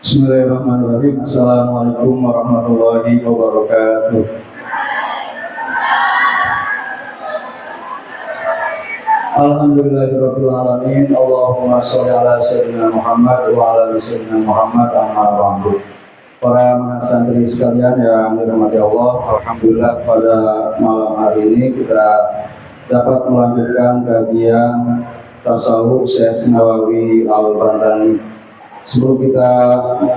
Bismillahirrahmanirrahim. Assalamualaikum warahmatullahi wabarakatuh. Alhamdulillahirabbil alamin. Allahumma shalli ala sayyidina Muhammad wa ala ali sayyidina Muhammad amma ba'du. Para santri sekalian yang dirahmati Allah, alhamdulillah pada malam hari ini kita dapat melanjutkan kajian tasawuf Syekh Nawawi Al-Bantani. Sebelum kita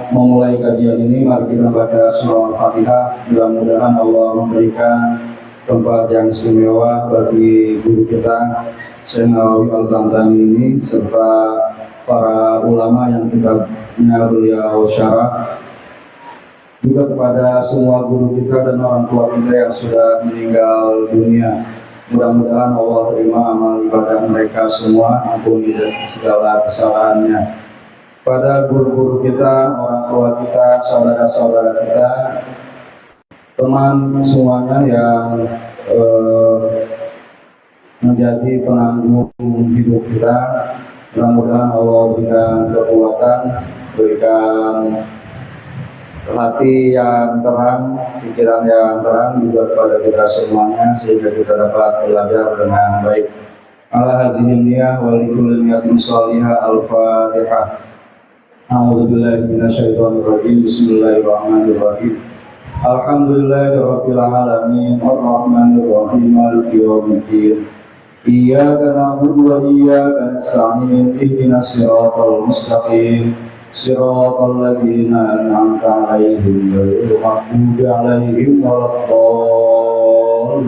memulai kajian ini, mari kita baca surah Al-Fatihah. Mudah-mudahan Allah memberikan tempat yang istimewa bagi guru kita Syekh Nawawi Al-Bantani ini, serta para ulama yang kitabnya beliau syarah, juga kepada semua guru kita dan orang tua kita yang sudah meninggal dunia. Mudah-mudahan Allah terima amal ibadah mereka semua, ampuni segala kesalahannya. Pada guru-guru kita, orang tua kita, saudara-saudara kita, teman semuanya yang menjadi penanggung hidup kita, mudah-mudahan Allah berikan kekuatan, berikan hati yang terang, pikiran yang terang juga kepada kita semuanya, sehingga kita dapat belajar dengan baik. Ala hazihi niyah wa likulli niyatin shalihah. Al-Fatihah. A'udzubillahi minasyaitonir rajim. Bismillahirrahmanirrahim. Alhamdulillahirabbil alamin arrahmanir rahim maliki yaumiddin. Iyyaka na'budu wa iyyaka nasta'in. Ihdinas siratal mustaqim. Siratal ladzina an'amta 'alaihim ghairil maghdubi 'alaihim waladdallin.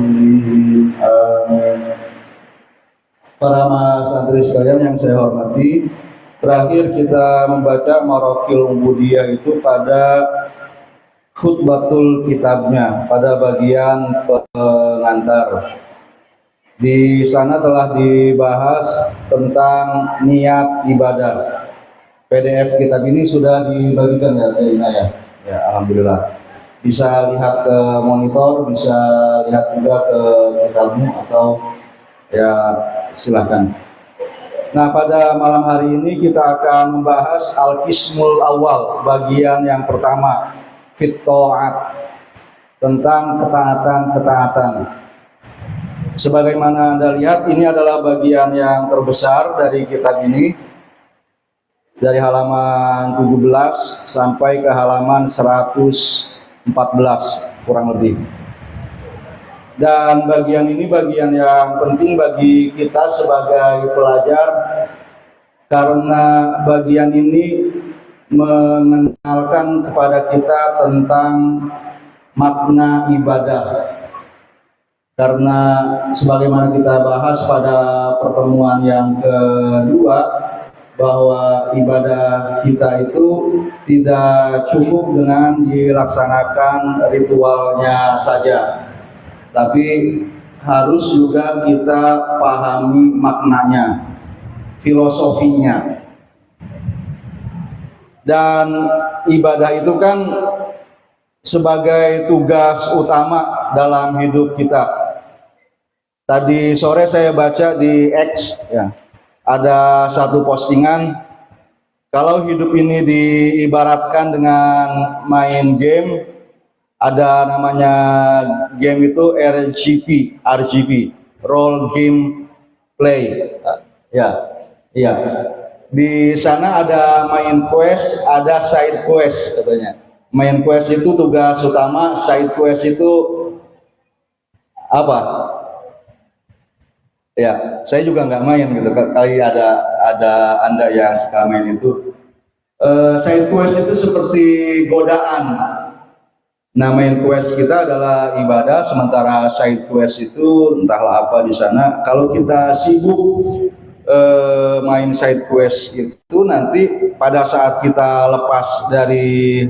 Amin. Para santri sekalian yang saya hormati, terakhir kita membaca Maraqil Ubudiyah itu pada khutbatul kitabnya, pada bagian pengantar. Di sana telah dibahas tentang niat ibadah. PDF kitab ini sudah dibagikan ya, ya, alhamdulillah. Bisa lihat ke monitor, bisa lihat juga ke kitabmu, atau ya silakan. Nah, pada malam hari ini kita akan membahas Al-Qismul Awal, bagian yang pertama, Fit Ta'at, tentang ketaatan-ketaatan. Sebagaimana Anda lihat, ini adalah bagian yang terbesar dari kitab ini, dari halaman 17 sampai ke halaman 114 kurang lebih. Dan bagian ini bagian yang penting bagi kita sebagai pelajar, karena bagian ini mengenalkan kepada kita tentang makna ibadah. Karena sebagaimana kita bahas pada pertemuan yang kedua, bahwa ibadah kita itu tidak cukup dengan dilaksanakan ritualnya saja, tapi harus juga kita pahami maknanya, filosofinya. Dan ibadah itu kan sebagai tugas utama dalam hidup kita. Tadi sore saya baca di X, ya, ada satu postingan, kalau hidup ini diibaratkan dengan main game, ada namanya game itu RGB, role game play. Ya, iya. Di sana ada main quest, ada side quest katanya. Main quest itu tugas utama, side quest itu apa? Ya, saya juga nggak main gitu. Kali ada Anda yang suka main itu. Side quest itu seperti godaan. Nah, main quest kita adalah ibadah, sementara side quest itu entahlah apa di sana. Kalau kita sibuk main side quest itu, nanti pada saat kita lepas dari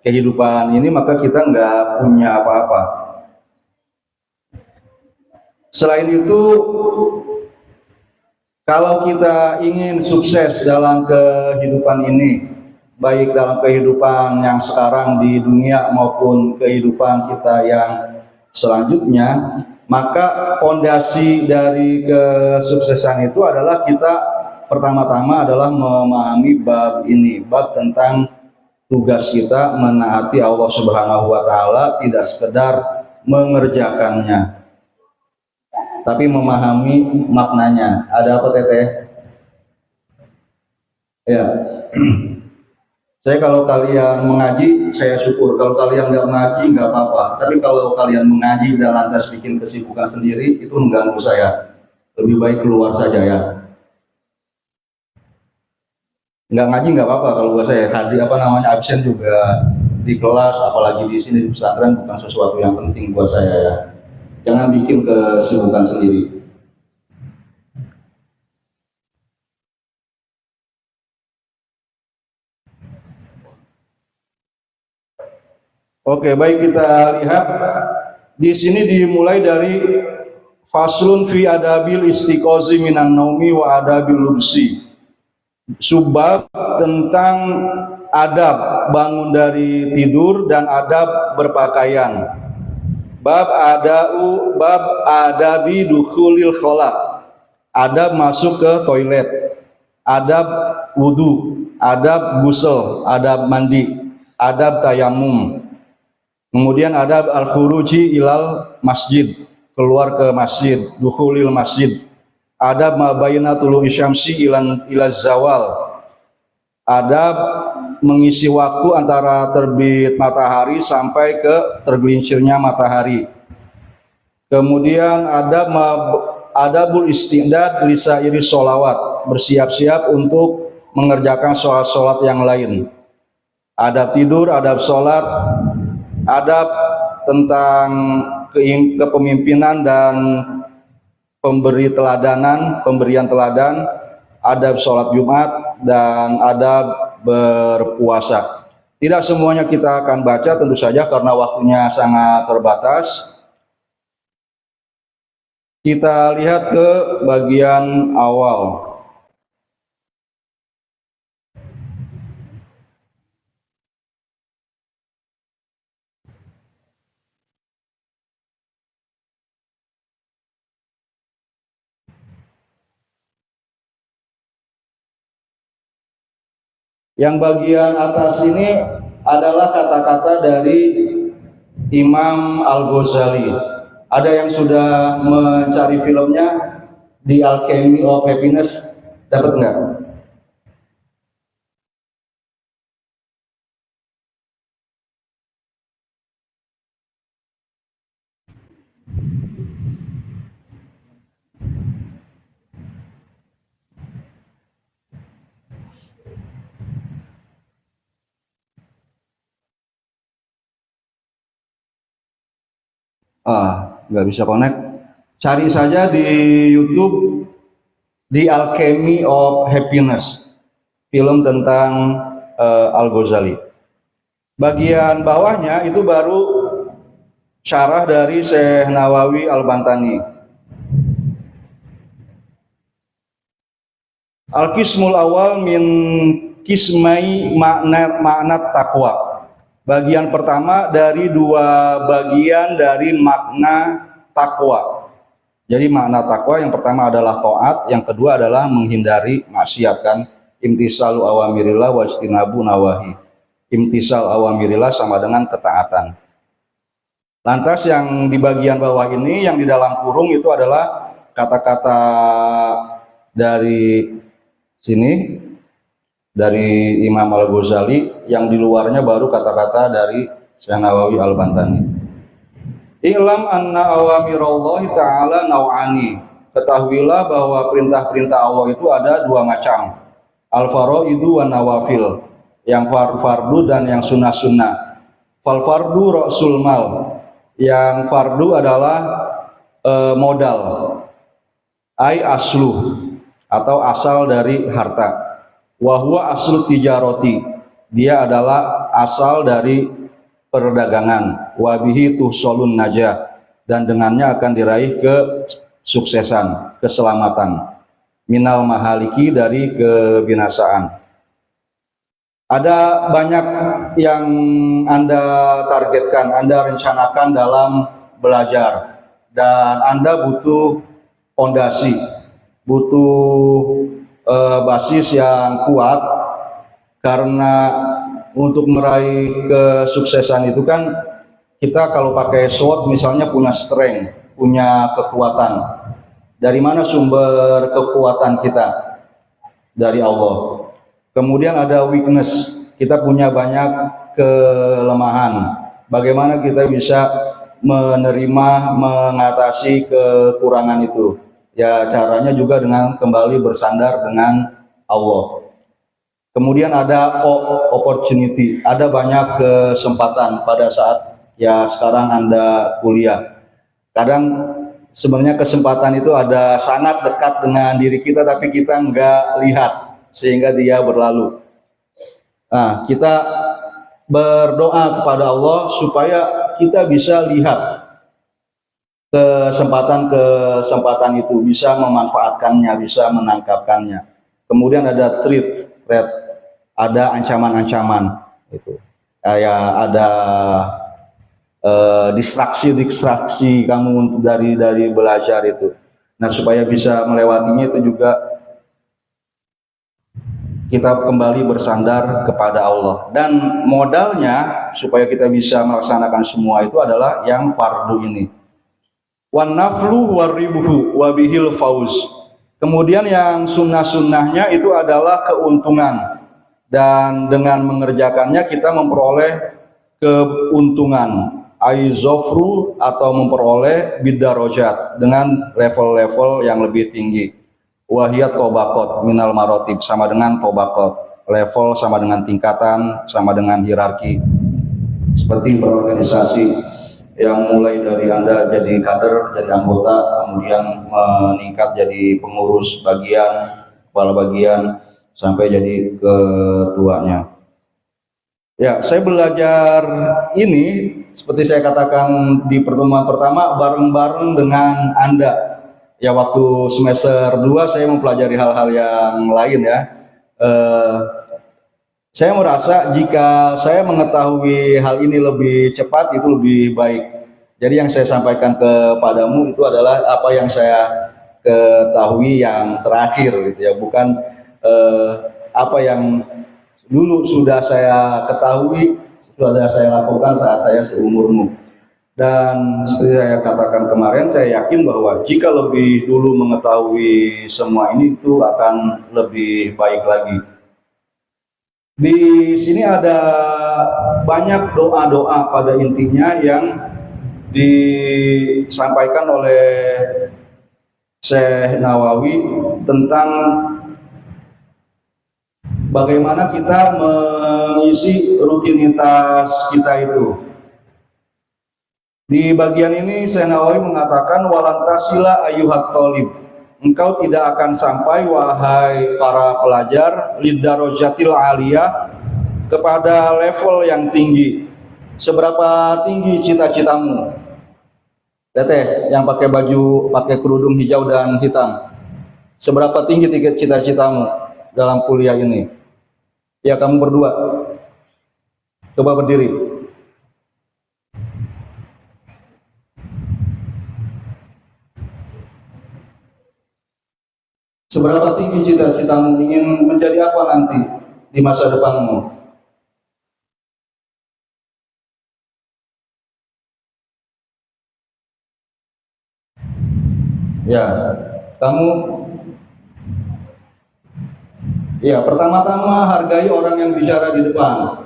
kehidupan ini, maka kita nggak punya apa-apa. Selain itu, kalau kita ingin sukses dalam kehidupan ini, baik dalam kehidupan yang sekarang di dunia maupun kehidupan kita yang selanjutnya, maka fondasi dari kesuksesan itu adalah kita pertama-tama adalah memahami bab ini, bab tentang tugas kita menaati Allah Subhanahu wa taala, tidak sekedar mengerjakannya tapi memahami maknanya. Ada apa Teteh? Ya. Saya kalau kalian mengaji, saya syukur. Kalau kalian nggak mengaji, nggak apa-apa. Tapi kalau kalian mengaji dan lantas bikin kesibukan sendiri, itu mengganggu saya. Lebih baik keluar saja ya. Nggak ngaji nggak apa-apa kalau buat saya. Hadir absen juga di kelas, apalagi di sini di pesantren bukan sesuatu yang penting buat saya ya. Jangan bikin kesibukan sendiri. Oke, baik, kita lihat di sini dimulai dari faslun fi adabil istiqozi minan naumi wa adabil lubsi. Subbab tentang adab bangun dari tidur dan adab berpakaian. Bab adabi dukhulil khala. Adab masuk ke toilet. Adab wudu, adab gusel, adab mandi, adab tayamum. Kemudian adab al-khuruji ilal masjid, keluar ke masjid, dukhulil masjid. Adab ma baina tulu'i syamsi ila zawal. Adab mengisi waktu antara terbit matahari sampai ke tergelincirnya matahari. Kemudian adabul istidad lisairi sholawat, bersiap-siap untuk mengerjakan sholat-sholat yang lain. Adab tidur, adab sholat, adab tentang kepemimpinan dan pemberian teladan, adab sholat Jumat, dan adab berpuasa. Tidak semuanya kita akan baca tentu saja karena waktunya sangat terbatas. Kita lihat ke bagian awal. Yang bagian atas ini adalah kata-kata dari Imam Al-Ghazali. Ada yang sudah mencari filmnya, The Alchemy of Happiness, dapat nggak? Nggak bisa connect. Cari saja di YouTube The Alchemy of Happiness, film tentang Al-Ghazali. Bagian bawahnya itu baru syarah dari Syekh Nawawi Al-Bantani. Al-Qismul awal min kismai makna taqwa. Bagian pertama dari dua bagian dari makna takwa. Jadi makna takwa yang pertama adalah taat, yang kedua adalah menghindari maksiat kan. Imtisalu awamirillah wa ijtinabu nawahi. Imtisal awamirillah sama dengan ketaatan. Lantas yang di bagian bawah ini, yang di dalam kurung itu adalah kata-kata dari sini, dari Imam Al-Ghazali, yang di luarnya baru kata-kata dari Syekh Nawawi Al-Bantani. I'lam anna awamirallahi ta'ala naw'ani. Ketahuilah bahwa perintah-perintah Allah itu ada dua macam. Al-faraidu wa nawafil. Yang fardu dan yang sunnah-sunnah. Fal fardu ra'sul mal. Yang fardu adalah modal. Ai asluh, atau asal dari harta. Wahwa aslu tijaroti, dia adalah asal dari perdagangan. Wabihi tuhsolun najah, dan dengannya akan diraih kesuksesan, keselamatan. Minal mahaliki, dari kebinasaan. Ada banyak yang Anda targetkan, Anda rencanakan dalam belajar, dan Anda butuh fondasi, butuh basis yang kuat, karena untuk meraih kesuksesan itu kan kita kalau pakai SWOT misalnya punya strength, punya kekuatan. Dari mana sumber kekuatan kita? Dari Allah. Kemudian ada weakness, kita punya banyak kelemahan. Bagaimana kita bisa menerima, mengatasi kekurangan itu? Ya caranya juga dengan kembali bersandar dengan Allah. Kemudian ada opportunity, ada banyak kesempatan pada saat ya sekarang Anda kuliah. Kadang sebenarnya kesempatan itu ada sangat dekat dengan diri kita tapi kita nggak lihat sehingga dia berlalu. Nah, kita berdoa kepada Allah supaya kita bisa lihat kesempatan itu, bisa memanfaatkannya, bisa menangkapkannya. Kemudian ada threat, ada ancaman-ancaman itu. Kayak ada distraksi kamu untuk dari belajar itu. Nah, supaya bisa melewatinya itu juga kita kembali bersandar kepada Allah. Dan modalnya supaya kita bisa melaksanakan semua itu adalah yang fardu ini. Wan naflu waribuhu wabihil fauz. Kemudian yang sunnah-sunnahnya itu adalah keuntungan, dan dengan mengerjakannya kita memperoleh keuntungan, aizofru atau memperoleh bidarojat dengan level-level yang lebih tinggi. Wahiyat tobakot minal marotib, sama dengan tobakot, level sama dengan tingkatan, sama dengan hierarki. Seperti berorganisasi yang mulai dari Anda jadi kader, jadi anggota, kemudian meningkat jadi pengurus bagian, kepala bagian, sampai jadi ketuanya. Ya, saya belajar ini seperti saya katakan di pertemuan pertama bareng-bareng dengan Anda. Ya, waktu semester 2 saya mempelajari hal-hal yang lain ya. Saya merasa jika saya mengetahui hal ini lebih cepat itu lebih baik. Jadi yang saya sampaikan kepadamu itu adalah apa yang saya ketahui yang terakhir gitu ya, bukan apa yang dulu sudah saya ketahui, sudah saya lakukan saat saya seumurmu. Dan seperti saya katakan kemarin, saya yakin bahwa jika lebih dulu mengetahui semua ini itu akan lebih baik lagi. Di sini ada banyak doa-doa pada intinya yang disampaikan oleh Syekh Nawawi tentang bagaimana kita mengisi rutinitas kita itu. Di bagian ini Syekh Nawawi mengatakan walantasila ayyuhat thalib, engkau tidak akan sampai wahai para pelajar lidarojatil aliyah, kepada level yang tinggi. Seberapa tinggi cita-citamu? Teteh yang pakai baju, pakai kerudung hijau dan hitam, seberapa tinggi cita-citamu dalam kuliah ini? Ya, kamu berdua coba berdiri. Seberapa tinggi cita-citamu, ingin menjadi apa nanti di masa depanmu? Ya, kamu ya pertama-tama hargai orang yang bicara di depan.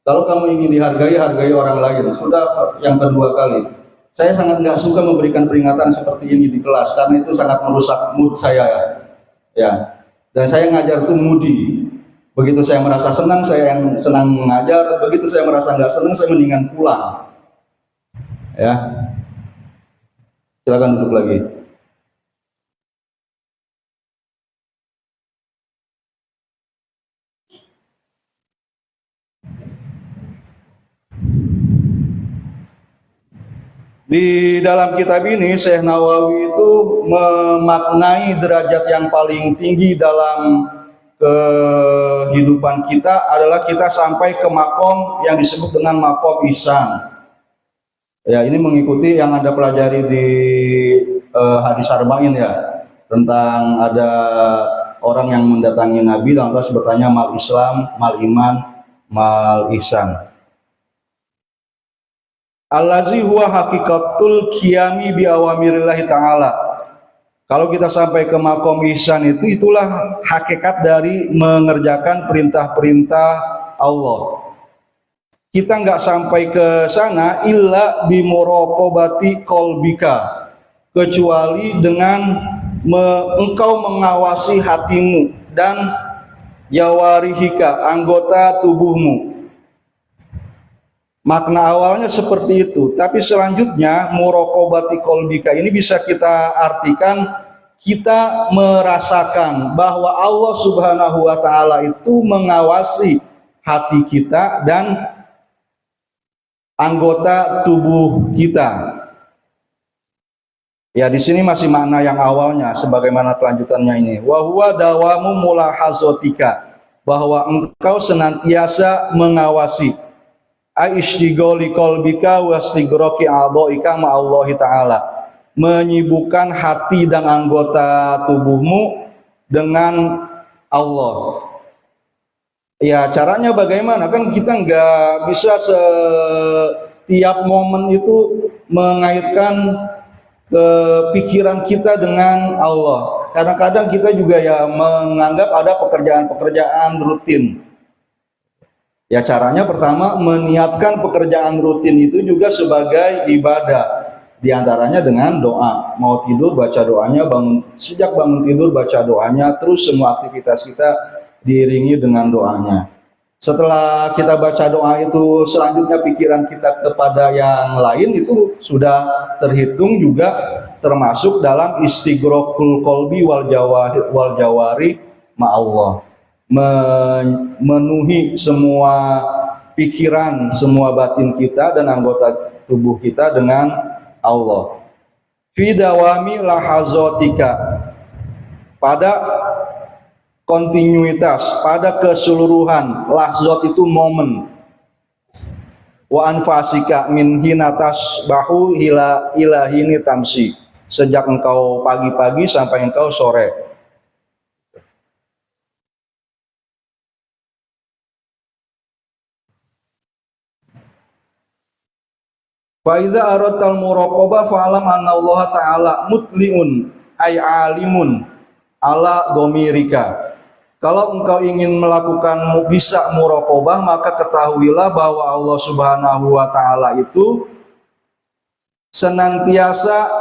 Kalau kamu ingin dihargai, hargai orang lain. Sudah yang kedua kali. Saya sangat nggak suka memberikan peringatan seperti ini di kelas karena itu sangat merusak mood saya. Ya, dan saya ngajar itu moody. Begitu saya merasa senang, saya yang senang mengajar. Begitu saya merasa nggak senang, saya mendingan pulang. Ya, silakan duduk lagi. Di dalam kitab ini Syekh Nawawi itu memaknai derajat yang paling tinggi dalam kehidupan kita adalah kita sampai ke makom yang disebut dengan makom ihsan. Ya, ini mengikuti yang Anda pelajari di hadis arba'in ya, tentang ada orang yang mendatangi Nabi lantas bertanya mal Islam, mal iman, mal ihsan. Allazi huwa hakikatul qiyami bi awamirillahi ta'ala. Kalau kita sampai ke makom ihsan itulah hakikat dari mengerjakan perintah-perintah Allah. Kita nggak sampai ke sana illa bi muraqabati qalbika, kecuali dengan engkau mengawasi hatimu dan yawarihika, anggota tubuhmu. Makna awalnya seperti itu, tapi selanjutnya muraqabati qalbika ini bisa kita artikan kita merasakan bahwa Allah Subhanahu wa taala itu mengawasi hati kita dan anggota tubuh kita. Ya, di sini masih makna yang awalnya sebagaimana kelanjutannya ini. Wa huwa dawamu mulahazatika, bahwa engkau senantiasa mengawasi aishtigoli qalbika wastigraqi a'dha'ika ma'allahi ta'ala, menyibukkan hati dan anggota tubuhmu dengan Allah. Ya, caranya bagaimana? Kan kita nggak bisa setiap momen itu mengaitkan pikiran kita dengan Allah. Kadang-kadang kita juga ya menganggap ada pekerjaan-pekerjaan rutin. Ya, caranya pertama meniatkan pekerjaan rutin itu juga sebagai ibadah. Di antaranya dengan doa. Mau tidur baca doanya, sejak bangun tidur baca doanya, terus semua aktivitas kita diiringi dengan doanya. Setelah kita baca doa itu, selanjutnya pikiran kita kepada yang lain itu sudah terhitung juga termasuk dalam istighraqul qalbi wal jawari ma'allah. Memenuhi semua pikiran, semua batin kita dan anggota tubuh kita dengan Allah. Fi dawami lahazatika, pada kontinuitas, pada keseluruhan. Lahzat itu momen. Wa anfasika min hinatas bahu ila hini tamsi, sejak engkau pagi-pagi sampai engkau sore. Fa idza aradtal muraqabah fa'lam anna Allah ta'ala mutliun ay alimun ala dhamirika. Kalau engkau ingin melakukan bisa muraqabah, maka ketahuilah bahwa Allah Subhanahu wa taala itu senantiasa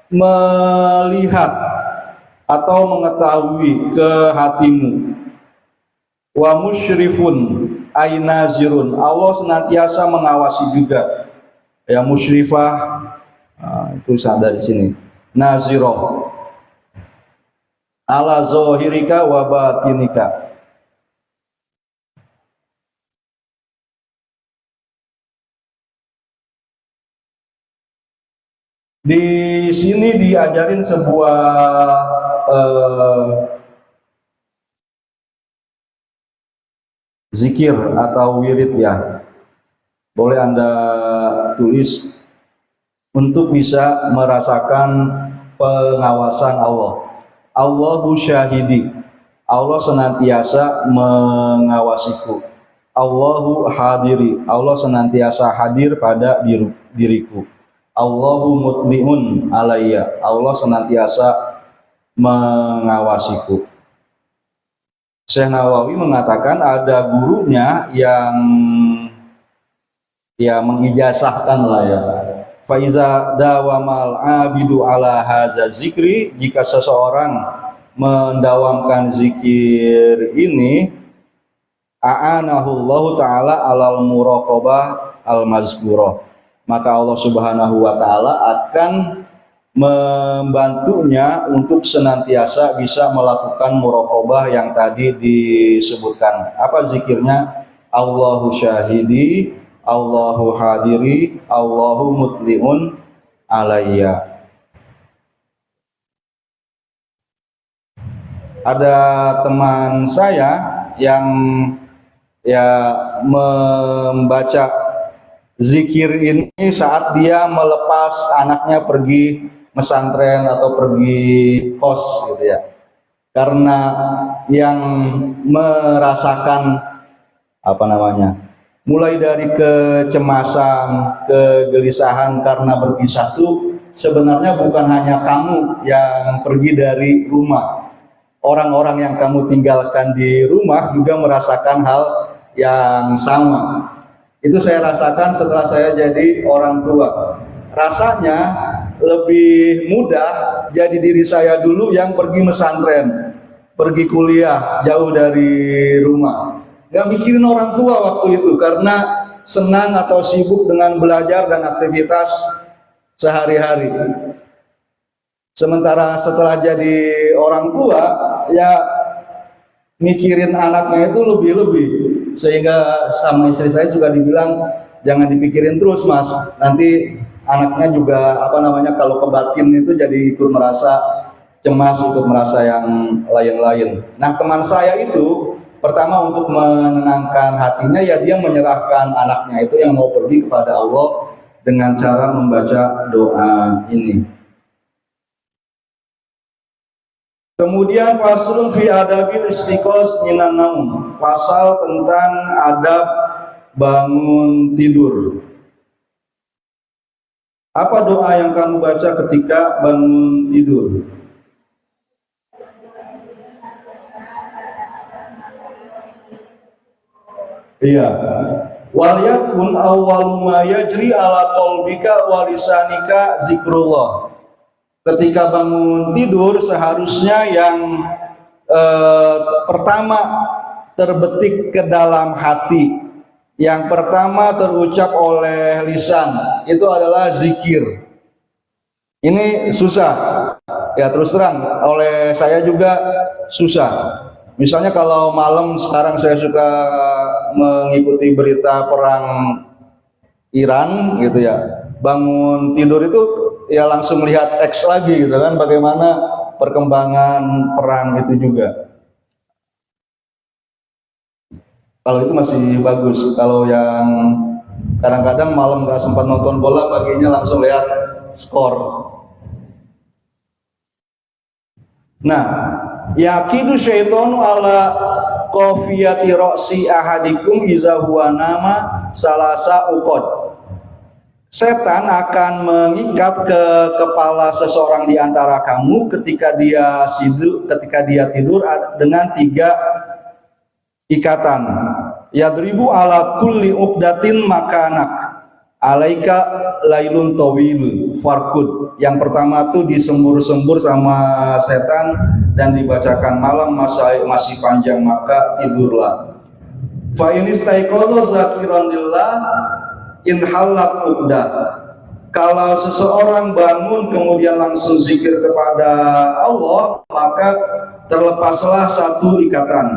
melihat atau mengetahui ke hatimu. Wa musyrifun ay nazirun, Allah senantiasa mengawasi juga. Ya, musyrifah itu ada di sini. Nazirah ala zahirika wa batinika. Di sini diajarin sebuah zikir atau wirid ya. Boleh Anda tulis untuk bisa merasakan pengawasan Allah. Allahu syahidi, Allah senantiasa mengawasiku. Allahu hadiri, Allah senantiasa hadir pada diriku. Allahu mutliun alayya, Allah senantiasa mengawasiku. Syekh Nawawi mengatakan ada gurunya yang mengijazahkan lah ya. Faiza dawamal abidu ala haza zikri, jika seseorang mendawamkan zikir ini, a'anahullahu ta'ala alal muraqabah al mazkurah, maka Allah Subhanahu wa taala akan membantunya untuk senantiasa bisa melakukan muraqabah yang tadi disebutkan. Apa zikirnya? Allahu syahidi, Allahu hadiri, Allahu mutliun alayya. Ada teman saya yang membaca zikir ini saat dia melepas anaknya pergi pesantren atau pergi kos gitu ya. karena yang merasakan mulai dari kecemasan, kegelisahan karena berpisah itu sebenarnya bukan hanya kamu yang pergi dari rumah. Orang-orang yang kamu tinggalkan di rumah juga merasakan hal yang sama. Itu saya rasakan setelah saya jadi orang tua. Rasanya lebih mudah jadi diri saya dulu yang pergi pesantren, pergi kuliah jauh dari rumah. Gak mikirin orang tua waktu itu karena senang atau sibuk dengan belajar dan aktivitas sehari-hari. Sementara setelah jadi orang tua, ya mikirin anaknya itu lebih-lebih. Sehingga sama istri saya juga dibilang, jangan dipikirin terus mas, nanti anaknya juga kalau kebatin itu jadi ikut merasa cemas, ikut merasa yang lain-lain. Nah teman saya itu pertama untuk menenangkan hatinya, ya dia menyerahkan anaknya itu yang mau pergi kepada Allah dengan cara membaca doa ini. Kemudian faslun fi adabil istiqos minan naum, pasal tentang adab bangun tidur. Apa doa yang kamu baca ketika bangun tidur? Iya. Wal yakun awwalu ma yajri ala qalbika wa lisanika zikrullah. Ketika bangun tidur seharusnya yang pertama terbetik ke dalam hati, yang pertama terucap oleh lisan itu adalah zikir. Ini susah ya, terus terang oleh saya juga susah. Misalnya kalau malam, sekarang saya suka mengikuti berita perang Iran gitu ya, bangun tidur itu ya langsung melihat X lagi gitu kan, bagaimana perkembangan perang itu juga. Kalau itu masih bagus. Kalau yang kadang-kadang malam nggak sempat nonton bola, paginya langsung lihat skor. Nah, yakidu syaitonu ala qafiyati ra'si ahadikum iza huwa nama salasa uqad. Setan akan mengikat ke kepala seseorang di antara kamu ketika dia tidur dengan 3 ikatan. Yadribu ala kulli uqdatin makanak alaika lailun tawil farkud. Yang pertama tuh disembur-sembur sama setan dan dibacakan malam masih panjang, maka tidurlah. Fa inistaiqaza zakiran lillah in halak uqdah. Kalau seseorang bangun kemudian langsung zikir kepada Allah, maka terlepaslah 1 ikatan.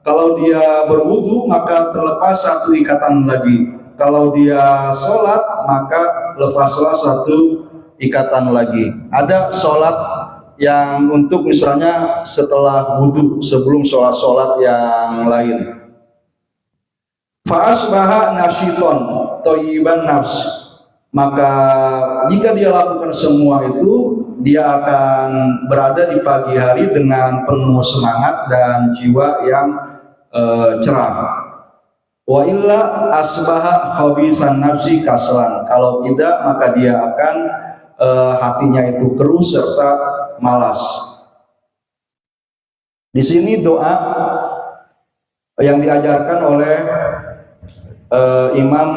Kalau dia berwudu, maka terlepas 1 ikatan lagi. Kalau dia sholat, maka lepaslah 1 ikatan lagi. Ada sholat yang untuk misalnya setelah wudu, sebelum sholat yang lain. Fa'asbaha nasyiton thayyiban nafs, maka jika dia lakukan semua itu, dia akan berada di pagi hari dengan penuh semangat dan jiwa yang cerah. Wa illa asbaha khabisan nafsi kaslan, kalau tidak maka dia akan hatinya itu keruh serta malas. Di sini doa yang diajarkan oleh Imam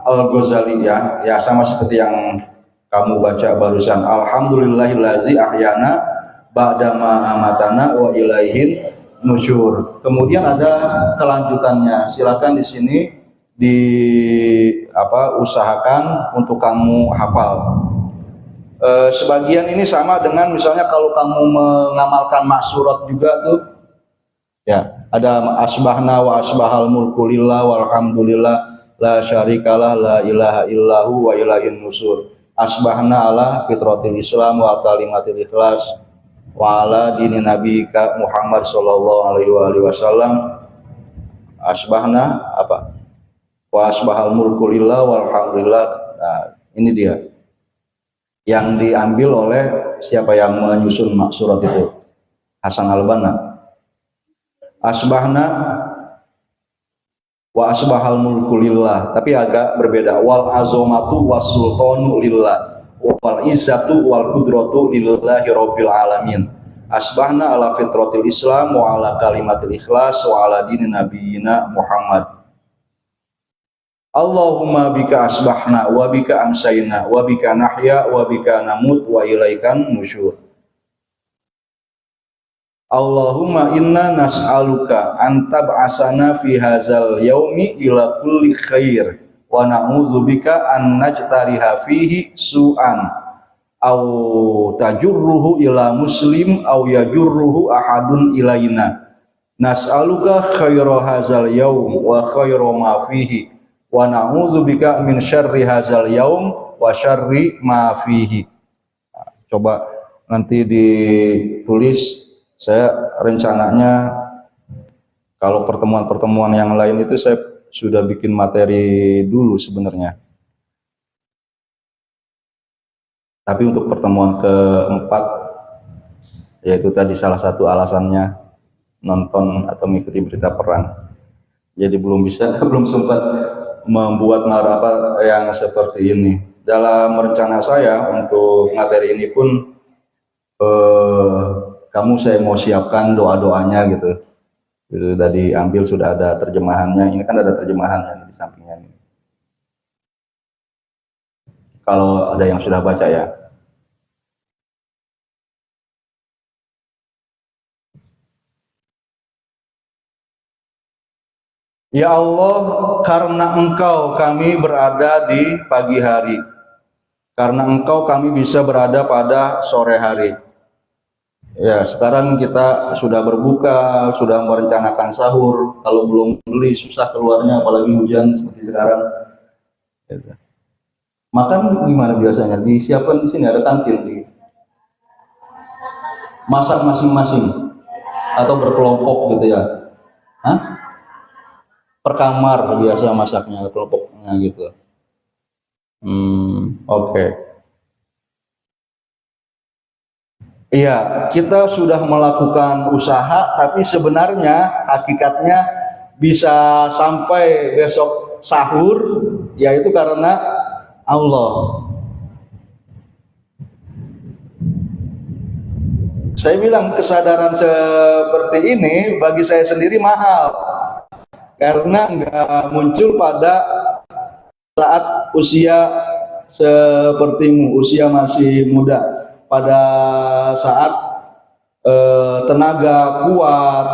Al-Ghazali ya sama seperti yang kamu baca barusan. Alhamdulillahillazi ahyana ba'dama amatana wa ilaihin nusyur. Kemudian ada kelanjutannya. Silakan di sini usahakan untuk kamu hafal. Sebagian ini sama dengan misalnya kalau kamu mengamalkan maksurat juga tuh. Ya, ada asbahna wa asbahal mulku lillah walhamdulillah la syarikalah la ilaha illahu wa ilahin nusur. Asbahna ala fitratil islam wa kalimatil ikhlas wa ala dini nabiyika Muhammad sallallahu alaihi wasallam. Asbahna wa asbahal mulku lillah walhamdulillah. Nah, ini dia yang diambil oleh siapa yang menyusun maksurat itu. Hasan Al-Banna. Asbahna wa asbahal mulku lillah, tapi agak berbeda. Wal azamatu was sultanu lillah wal izzatu wal qudratu lillahi rabbil alamin. Asbahna ala fitratil Islam wa ala kalimatil ikhlas wa ala dini nabiyina Muhammad. Allahumma bika asbahna wa bika amsayna wa bika nahya wa bika namut wa ilaikan nusyur. Allahumma inna nas'aluka an tab'asana fi hadzal yaumi ila kulli khair wa na'udzubika an najtariha fihi su'an aw tajurruhu ila muslim aw yajurruhu ahadun ilaina. Nas'aluka khaira hadzal yaum wa khaira ma fihi wa na'udzubika min syarri hadzal yaum wa syarri ma fihi. Coba nanti ditulis. Saya rencananya kalau pertemuan-pertemuan yang lain itu saya sudah bikin materi dulu sebenarnya. Tapi untuk pertemuan keempat, yaitu tadi salah satu alasannya nonton atau mengikuti berita perang. Jadi belum sempat membuat apa yang seperti ini. Dalam rencana saya untuk materi ini pun kamu saya mau siapkan doa-doanya gitu. Itu sudah diambil, sudah ada terjemahannya. Ini kan ada terjemahannya di sampingnya ini. Kalau ada yang sudah baca ya. Ya Allah, karena Engkau kami berada di pagi hari. Karena Engkau kami bisa berada pada sore hari. Ya, sekarang kita sudah berbuka, sudah merencanakan sahur. Kalau belum beli susah keluarnya, apalagi hujan seperti sekarang. Makan gimana biasanya? Disiapkan di sini, ada kantin. Masak masing-masing atau berkelompok gitu ya? Hah? Per kamar biasa masaknya, kelompoknya gitu. Oke. Iya, kita sudah melakukan usaha, tapi sebenarnya hakikatnya bisa sampai besok sahur, yaitu karena Allah. Saya bilang kesadaran seperti ini bagi saya sendiri mahal, karena nggak muncul pada saat usia sepertimu, usia masih muda. Pada saat tenaga kuat,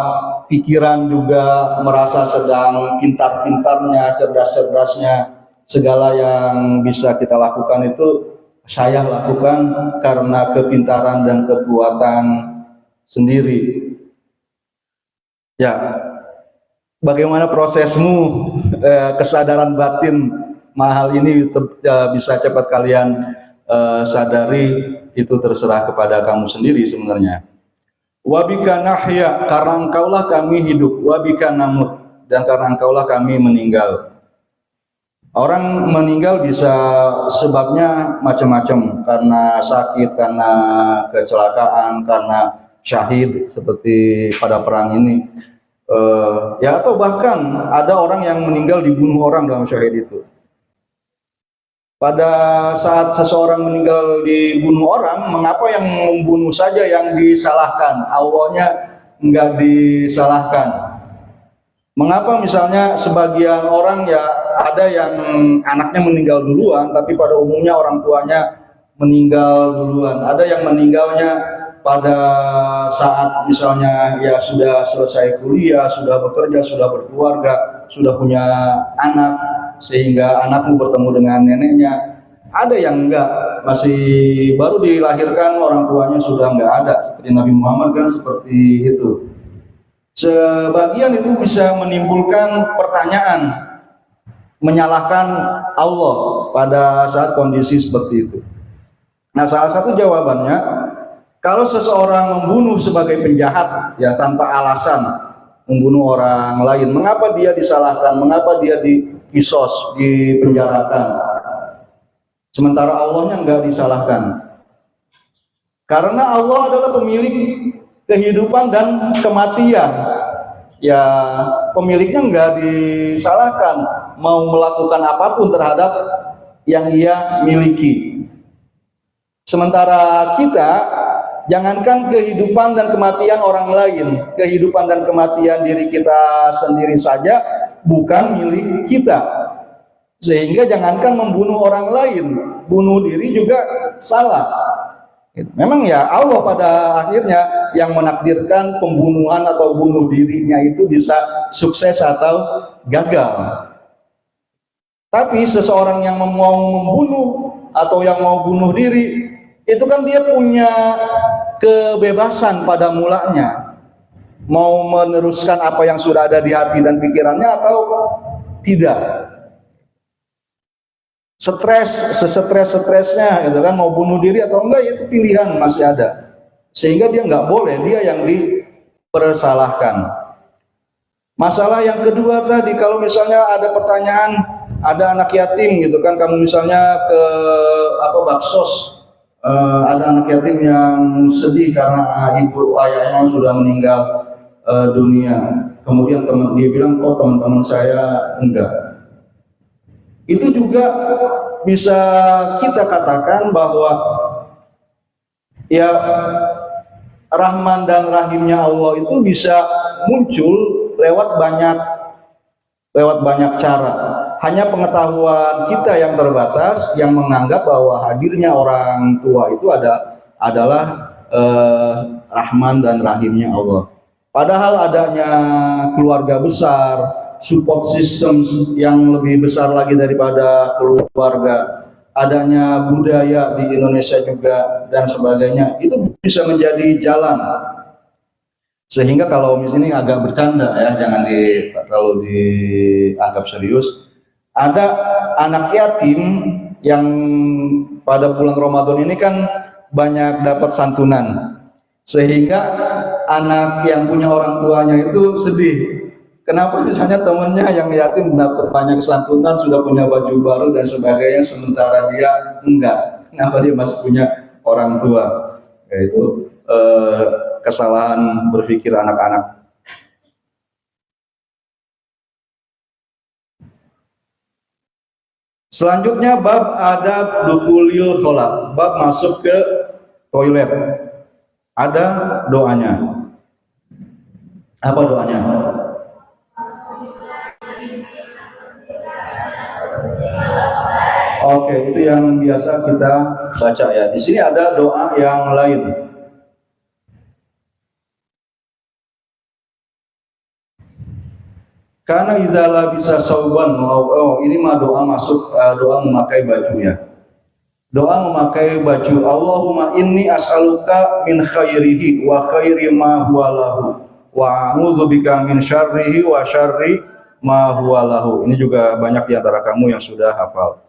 pikiran juga merasa sedang pintar-pintarnya, cerdas-cerdasnya, segala yang bisa kita lakukan itu saya lakukan karena kepintaran dan kekuatan sendiri. Ya, bagaimana prosesmu kesadaran batin mahal ini bisa cepat kalian sadari, itu terserah kepada kamu sendiri sebenarnya. Wabika nahya, karena Engkaulah kami hidup. Wabika namut, dan karena Engkaulah kami meninggal. Orang meninggal bisa sebabnya macam-macam, karena sakit, karena kecelakaan, karena syahid seperti pada perang ini. Ya, atau bahkan ada orang yang meninggal dibunuh orang dalam syahid itu. Pada saat seseorang meninggal dibunuh orang, mengapa yang membunuh saja yang disalahkan? Allahnya enggak disalahkan. Mengapa misalnya sebagian orang ya ada yang anaknya meninggal duluan, tapi pada umumnya orang tuanya meninggal duluan. Ada yang meninggalnya pada saat misalnya ya sudah selesai kuliah, sudah bekerja, sudah berkeluarga, sudah punya anak, sehingga anakmu bertemu dengan neneknya. Ada yang enggak, masih baru dilahirkan orang tuanya sudah enggak ada, seperti Nabi Muhammad kan seperti itu. Sebagian itu bisa menimbulkan pertanyaan, menyalahkan Allah pada saat kondisi seperti itu. Nah, salah satu jawabannya, kalau seseorang membunuh sebagai penjahat ya tanpa alasan, membunuh orang lain, mengapa dia disalahkan, mengapa dia kisos, dipenjarakan, sementara Allahnya enggak disalahkan? Karena Allah adalah pemilik kehidupan dan kematian. Ya, pemiliknya nggak disalahkan mau melakukan apapun terhadap yang ia miliki. Sementara kita, jangankan kehidupan dan kematian orang lain, kehidupan dan kematian diri kita sendiri saja bukan milik kita. Sehingga jangankan membunuh orang lain, bunuh diri juga salah. Memang ya Allah pada akhirnya yang menakdirkan pembunuhan atau bunuh dirinya itu bisa sukses atau gagal. Tapi seseorang yang mau membunuh atau yang mau bunuh diri, itu kan dia punya kebebasan pada mulanya. Mau meneruskan apa yang sudah ada di hati dan pikirannya atau tidak. Stres-stresnya gitu kan, mau bunuh diri atau enggak, itu pilihan masih ada. Sehingga dia nggak boleh, dia yang dipersalahkan. Masalah yang kedua tadi, kalau misalnya ada pertanyaan, ada anak yatim gitu kan, kamu misalnya ke baksos, ada anak yatim yang sedih karena ibu ayahnya sudah meninggal dunia. Kemudian dia bilang, oh teman-teman saya enggak. Itu juga bisa kita katakan bahwa ya Rahman dan Rahimnya Allah itu bisa muncul lewat banyak cara. Hanya pengetahuan kita yang terbatas yang menganggap bahwa hadirnya orang tua itu adalah Rahman dan Rahimnya Allah. Padahal adanya keluarga besar, support system yang lebih besar lagi daripada keluarga, adanya budaya di Indonesia juga dan sebagainya, itu bisa menjadi jalan. Sehingga kalau misalnya agak bercanda ya, jangan terlalu dianggap serius. Ada anak yatim yang pada bulan Ramadan ini kan banyak dapat santunan, sehingga anak yang punya orang tuanya itu sedih. Kenapa misalnya temennya yang yatim dapat banyak santunan, sudah punya baju baru dan sebagainya, sementara dia enggak? Kenapa dia masih punya orang tua? Yaitu kesalahan berpikir anak-anak. Selanjutnya bab adab dukhulil khala, bab masuk ke toilet. Ada doanya. Apa doanya? Oke, itu yang biasa kita baca ya. Di sini ada doa yang lain. Karena izala bisa sauban. Oh, ini mah doa masuk doa memakai baju ya. Doa memakai baju. Allahumma inni as'aluka min khairihi wa khairi ma huwa lahu wa a'udzubika min syarrihi wa syarri ma huwa lahu. Ini juga banyak di antara kamu yang sudah hafal.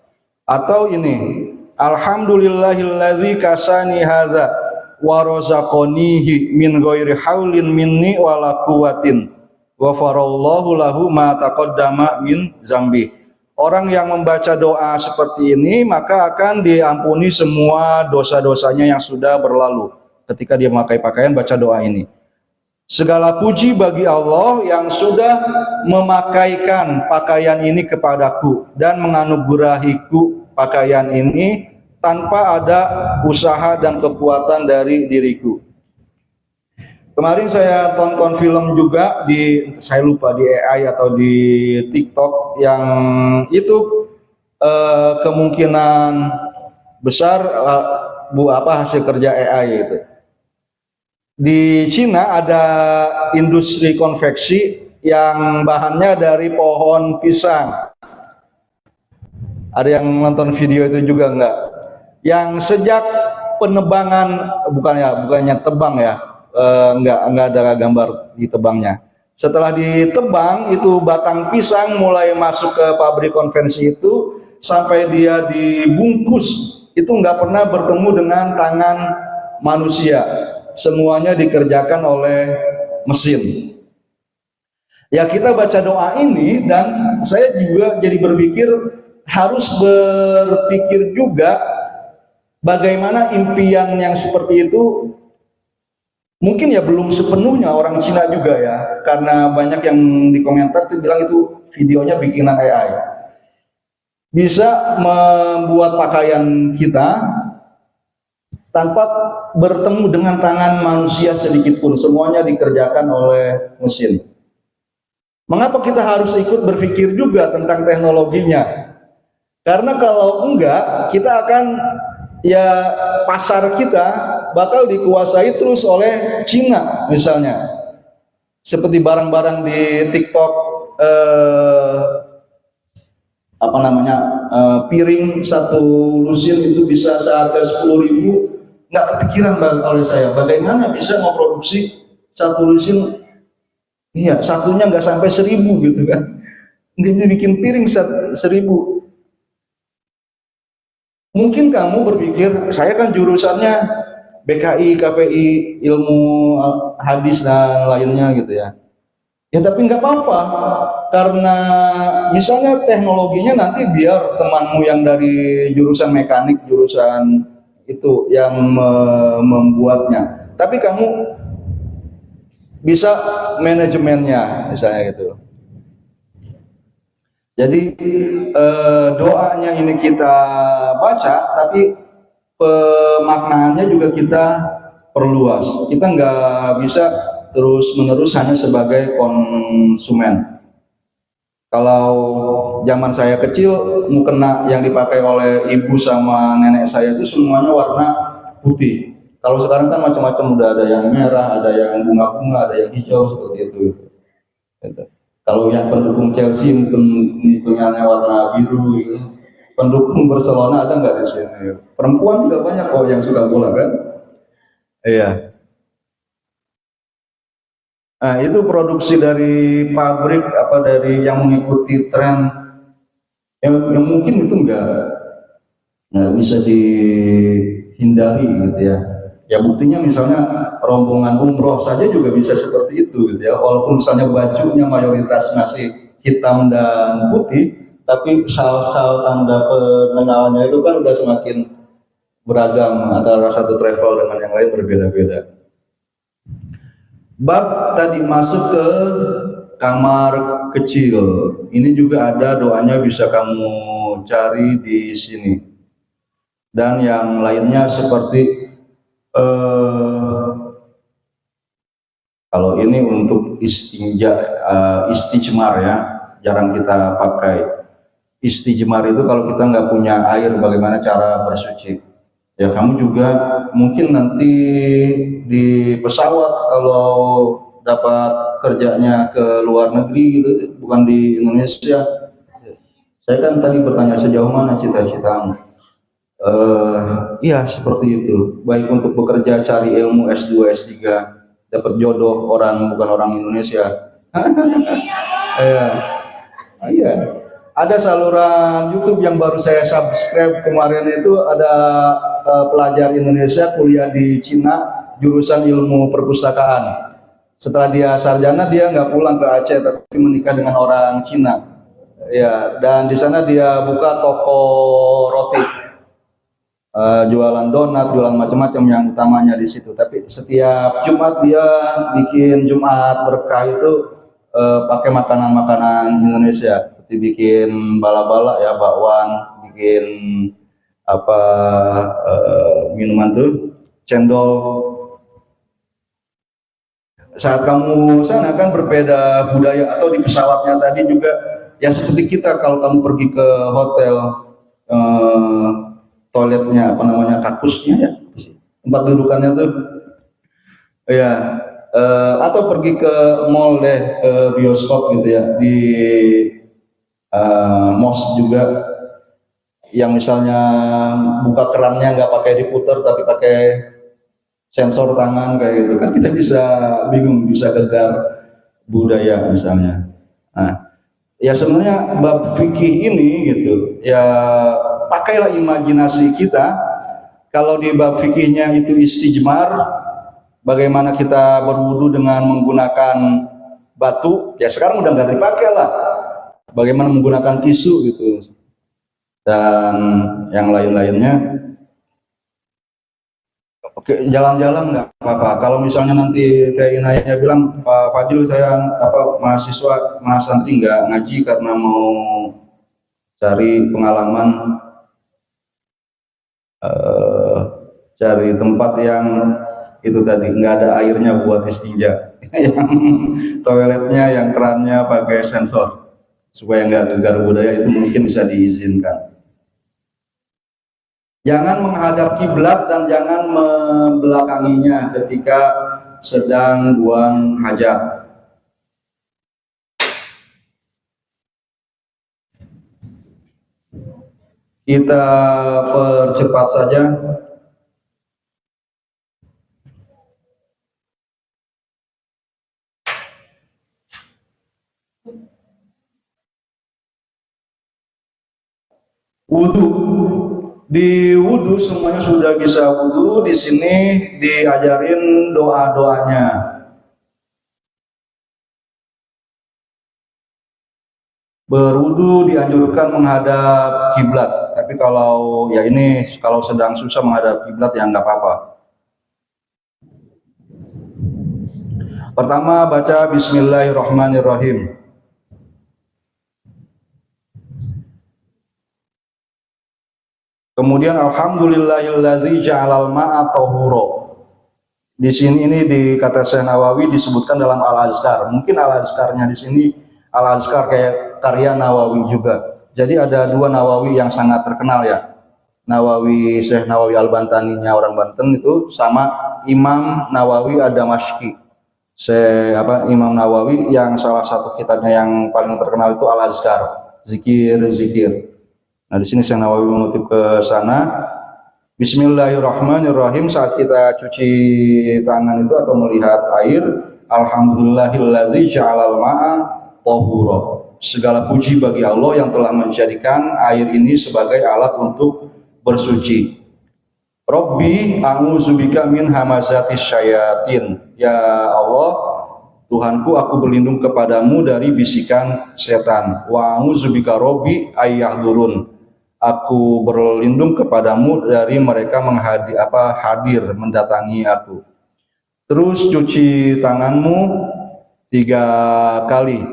Atau ini, alhamdulillahillazi kasani haza wa razaqanihi min ghairi haulin minni wala quwwatin wa farallahu lahu ma taqaddama min zambi. Orang yang membaca doa seperti ini maka akan diampuni semua dosa-dosanya yang sudah berlalu ketika dia memakai pakaian baca doa ini. Segala puji bagi Allah yang sudah memakaikan pakaian ini kepadaku dan menganugerahiku pakaian ini tanpa ada usaha dan kekuatan dari diriku. Kemarin saya tonton film juga saya lupa di AI atau di TikTok yang itu kemungkinan besar hasil kerja AI itu. Di Cina ada industri konveksi yang bahannya dari pohon pisang. Ada yang nonton video itu juga enggak? Yang sejak penebangan, bukannya tebang ya, enggak ada gambar di tebangnya. Setelah ditebang itu batang pisang mulai masuk ke pabrik konveksi itu sampai dia dibungkus itu enggak pernah bertemu dengan tangan manusia. Semuanya dikerjakan oleh mesin. Ya kita baca doa ini dan saya juga jadi berpikir harus berpikir juga bagaimana impian yang seperti itu Mungkin ya belum sepenuhnya orang Cina juga ya, karena banyak yang di komentar tuh bilang itu videonya bikinan AI. Bisa membuat pakaian kita tanpa bertemu dengan tangan manusia sedikit pun, semuanya dikerjakan oleh mesin. Mengapa kita harus ikut berpikir juga tentang teknologinya? Karena kalau enggak, kita akan ya pasar kita bakal dikuasai terus oleh Cina misalnya. Seperti barang-barang di TikTok piring satu lusin itu bisa seharga 10.000. Nggak kepikiran oleh saya bagaimana bisa memproduksi satu lusin, iya satunya nggak sampai 1.000 gitu kan. Dia bikin piring 1.000. Mungkin kamu berpikir, saya kan jurusannya BKI, KPI, ilmu hadis dan lainnya gitu ya. Ya tapi nggak apa-apa, karena misalnya teknologinya nanti biar temanmu yang dari jurusan mekanik, jurusan itu yang membuatnya. Tapi kamu bisa manajemennya misalnya gitu. Jadi doanya ini kita baca, tapi pemaknaannya juga kita perluas. Kita nggak bisa terus-menerus hanya sebagai konsumen. Kalau zaman saya kecil, mukena yang dipakai oleh ibu sama nenek saya itu semuanya warna putih. Kalau sekarang kan macam-macam, udah ada yang merah, ada yang bunga-bunga, ada yang hijau seperti itu. Kalau yang pendukung Chelsea mungkin punya warna biru gitu. Pendukung Barcelona ada nggak di sini? Perempuan juga banyak yang suka bola kan? Iya. Nah, itu produksi dari pabrik dari yang mengikuti tren yang mungkin itu nggak bisa dihindari gitu ya. Ya buktinya misalnya rombongan umroh saja juga bisa seperti itu gitu ya. Walaupun misalnya bajunya mayoritas masih hitam dan putih, tapi sal-sal tanda pengenalannya itu kan udah semakin beragam antara satu travel dengan yang lain berbeda-beda. Bab tadi masuk ke kamar kecil. Ini juga ada doanya, bisa kamu cari di sini. Dan yang lainnya seperti kalau ini untuk istijmar ya, jarang kita pakai. Istijmar itu kalau kita nggak punya air, bagaimana cara bersuci? Ya kamu juga mungkin nanti di pesawat kalau dapat kerjanya ke luar negeri gitu, bukan di Indonesia. Saya kan tadi bertanya sejauh mana cita-citamu. Iya seperti itu. Baik untuk bekerja, cari ilmu S2, S3, dapat jodoh bukan orang Indonesia. Iya. Iya. Ada saluran YouTube yang baru saya subscribe kemarin, itu ada pelajar Indonesia kuliah di Cina jurusan ilmu perpustakaan. Setelah dia sarjana, dia nggak pulang ke Aceh tapi menikah dengan orang Cina. Ya, dan di sana dia buka toko roti. Jualan donat, jualan macam-macam, yang utamanya di situ. Tapi setiap Jumat dia bikin Jumat berkah itu pakai makanan-makanan Indonesia, seperti bikin bala-bala ya, bakwan, bikin minuman tuh, cendol. Saat kamu sana kan berbeda budaya, atau di pesawatnya tadi juga ya seperti kita kalau kamu pergi ke hotel, toiletnya kakusnya ya, tempat dudukannya tuh ya, atau pergi ke mall deh, ke bioskop gitu ya, di mos juga, yang misalnya buka kerannya nggak pakai diputer tapi pakai sensor tangan kayak gitu kan, kita bisa bingung, bisa gegar budaya misalnya. Nah ya sebenarnya bab fikih ini gitu ya, pakailah imajinasi kita. Kalau di bab fikihnya itu istijmar, bagaimana kita berwudu dengan menggunakan batu, ya sekarang udah nggak dipakai lah. Bagaimana menggunakan tisu gitu, dan yang lain-lainnya. Oke. jalan-jalan nggak apa-apa. Kalau misalnya nanti kayak Inaya bilang, Pak Fadil saya mahasiswa mahasantri nggak ngaji karena mau cari pengalaman, eh, cari tempat yang itu tadi nggak ada airnya buat istinja, yang toiletnya yang kerannya pakai sensor supaya nggak gegar budaya, itu mungkin bisa diizinkan. Jangan menghadap kiblat dan jangan membelakanginya ketika sedang buang hajat. Kita percepat saja. Wudhu. Di wudhu semuanya sudah bisa wudhu. Di sini diajarin doa-doanya. Berwudhu dianjurkan menghadap kiblat. Tapi kalau ya ini kalau sedang susah menghadap kiblat ya nggak apa-apa. Pertama baca Bismillahirrahmanirrahim. Kemudian alhamdulillahilladzi ja'alal ma'a tahura. Di sini ini di kata Syekh Nawawi disebutkan dalam Al-Azkar. Mungkin Al-Azkarnya di sini Al-Azkar kayak karya Nawawi juga. Jadi ada dua Nawawi yang sangat terkenal ya. Nawawi Syekh Nawawi Al-Bantaninya orang Banten itu sama Imam Nawawi Ad-Damashqi. Imam Nawawi yang salah satu kitabnya yang paling terkenal itu Al-Azkar, zikir-zikir. Nah, di sini Syekh Nawawi mengutip ke sana. Bismillahirrahmanirrahim. Saat kita cuci tangan itu atau melihat air, alhamdulillahillazi ja'alal ma'a tahura. Segala puji bagi Allah yang telah menjadikan air ini sebagai alat untuk bersuci. Rabbi a'udzubika min hamazatis syayatin. Ya Allah, Tuhanku, aku berlindung kepadamu dari bisikan setan. Wa a'udzubika rabbi ayyahdurun. Aku berlindung kepadamu dari mereka hadir mendatangi aku. Terus cuci tanganmu 3 kali.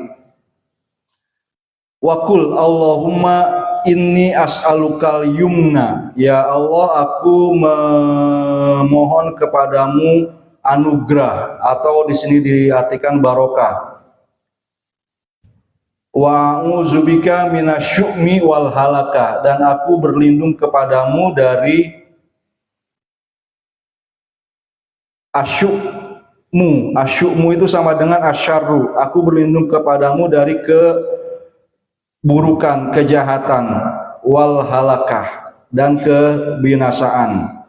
Wakul Allahumma inni as'alukal yumna. Ya Allah, aku memohon kepadamu anugerah, atau di sini diartikan barokah. Wa a'udzubika minasyu'mi wal halakah, dan aku berlindung kepadamu dari asyukmu. Asyukmu itu sama dengan asyarru. Aku berlindung kepadamu dari keburukan, kejahatan, wal halakah, dan kebinasaan.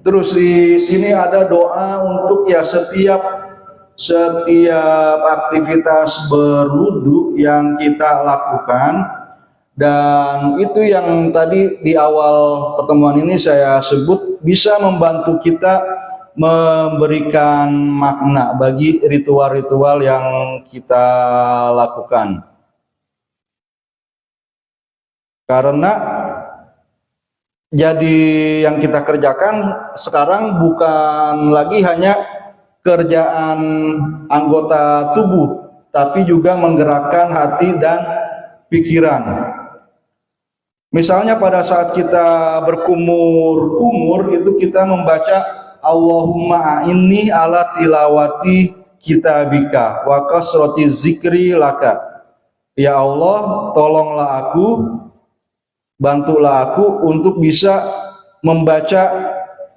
Terus di sini ada doa untuk ya setiap aktivitas berwudu yang kita lakukan, dan itu yang tadi di awal pertemuan ini saya sebut bisa membantu kita memberikan makna bagi ritual-ritual yang kita lakukan. Karena jadi yang kita kerjakan sekarang bukan lagi hanya kerjaan anggota tubuh, tapi juga menggerakkan hati dan pikiran. Misalnya pada saat kita berkumur itu kita membaca Allahumma a'inni ala tilawati kitabika wa kasrati zikri laka. Ya Allah, tolonglah aku, bantulah aku untuk bisa membaca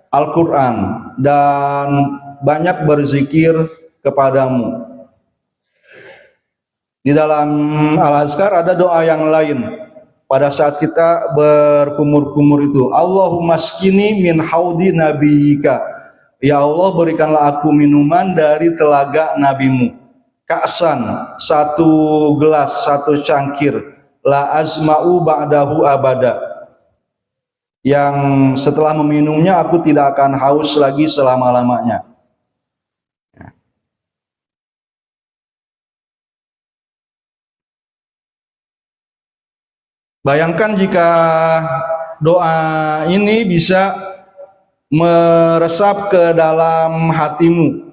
Al-Quran dan banyak berzikir kepadamu. Di dalam Al-Azkar ada doa yang lain. Pada saat kita berkumur-kumur itu, Allahumma skini min haudi nabiyika. Ya Allah, berikanlah aku minuman dari telaga nabimu. Ka'san, 1 gelas, 1 cangkir. La azma'u ba'dahu abada, yang setelah meminumnya aku tidak akan haus lagi selama-lamanya. Bayangkan jika doa ini bisa meresap ke dalam hatimu.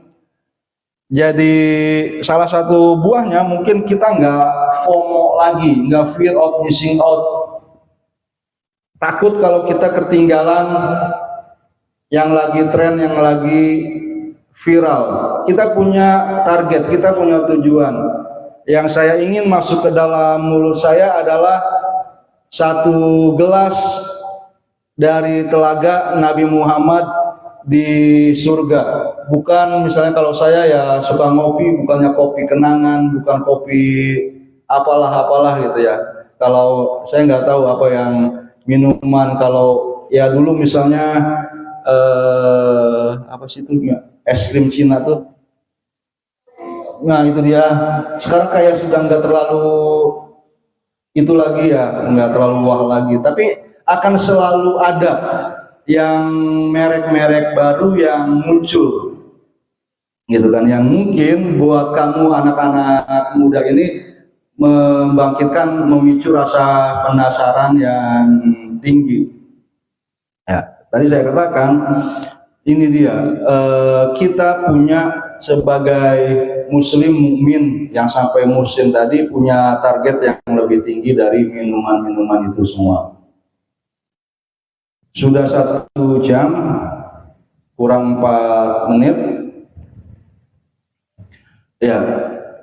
Jadi salah satu buahnya mungkin kita nggak FOMO lagi, nggak fear of missing out. Takut kalau kita ketinggalan yang lagi tren, yang lagi viral. Kita punya target, kita punya tujuan. Yang saya ingin masuk ke dalam mulut saya adalah satu gelas dari telaga Nabi Muhammad di surga. Bukan misalnya kalau saya ya suka ngopi, bukannya kopi kenangan, bukan kopi apalah gitu ya. Kalau saya nggak tahu apa yang minuman, kalau ya dulu misalnya apa sih itu ya, es krim Cina tuh. Nah itu dia. Sekarang kayak sudah nggak terlalu itu lagi ya, nggak terlalu wah lagi. Tapi akan selalu ada yang merek-merek baru yang muncul, gitu kan? Yang mungkin buat kamu anak-anak muda ini membangkitkan, memicu rasa penasaran yang tinggi. Ya, tadi saya katakan ini dia, kita punya sebagai muslim mukmin yang sampai musim tadi punya target yang lebih tinggi dari minuman-minuman itu semua. Sudah 1 jam kurang 4 menit ya,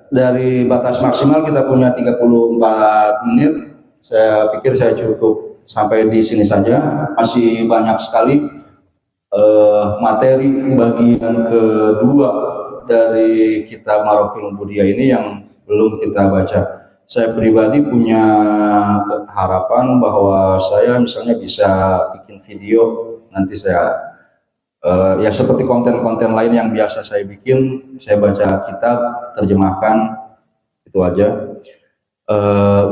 dari batas maksimal kita punya 34 menit. Saya pikir saya cukup sampai di sini saja. Masih banyak sekali materi bagian kedua dari kitab Marokil Ubudiyah ini yang belum kita baca. Saya pribadi punya harapan bahwa saya misalnya bisa bikin video, nanti saya ya seperti konten-konten lain yang biasa saya bikin, saya baca kitab, terjemahkan, itu aja.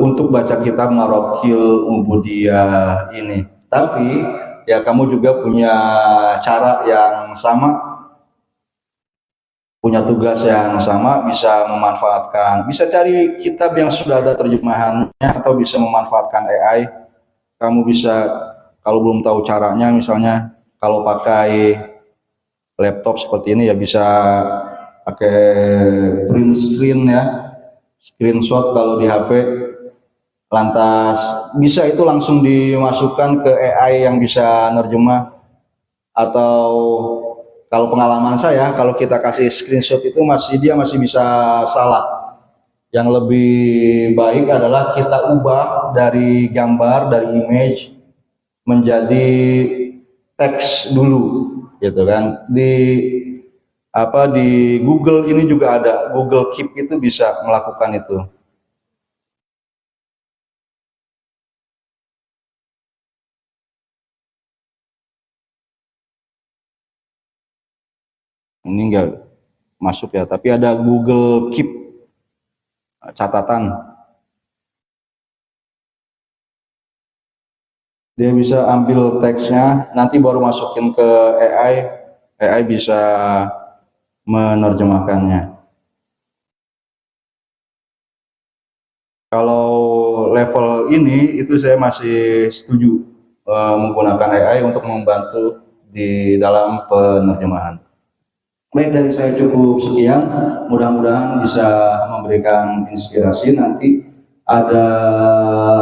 Untuk baca kitab Marokil Ubudiyah ini, tapi ya kamu juga punya cara yang sama, punya tugas yang sama, bisa memanfaatkan, bisa cari kitab yang sudah ada terjemahannya, atau bisa memanfaatkan AI. Kamu bisa, kalau belum tahu caranya, misalnya kalau pakai laptop seperti ini ya bisa pakai print screen ya, screenshot kalau di HP, lantas bisa itu langsung dimasukkan ke AI yang bisa nerjemah. Atau kalau pengalaman saya, kalau kita kasih screenshot itu dia masih bisa salah. Yang lebih baik adalah kita ubah dari gambar, dari image menjadi teks dulu, gitu kan. Di Google ini juga ada, Google Keep itu bisa melakukan itu. Ini enggak masuk ya, tapi ada Google Keep, catatan. Dia bisa ambil teksnya, nanti baru masukin ke AI bisa menerjemahkannya. Kalau level ini, itu saya masih setuju menggunakan AI untuk membantu di dalam penerjemahan. Baik, dari saya cukup sekian, mudah-mudahan bisa memberikan inspirasi. Nanti ada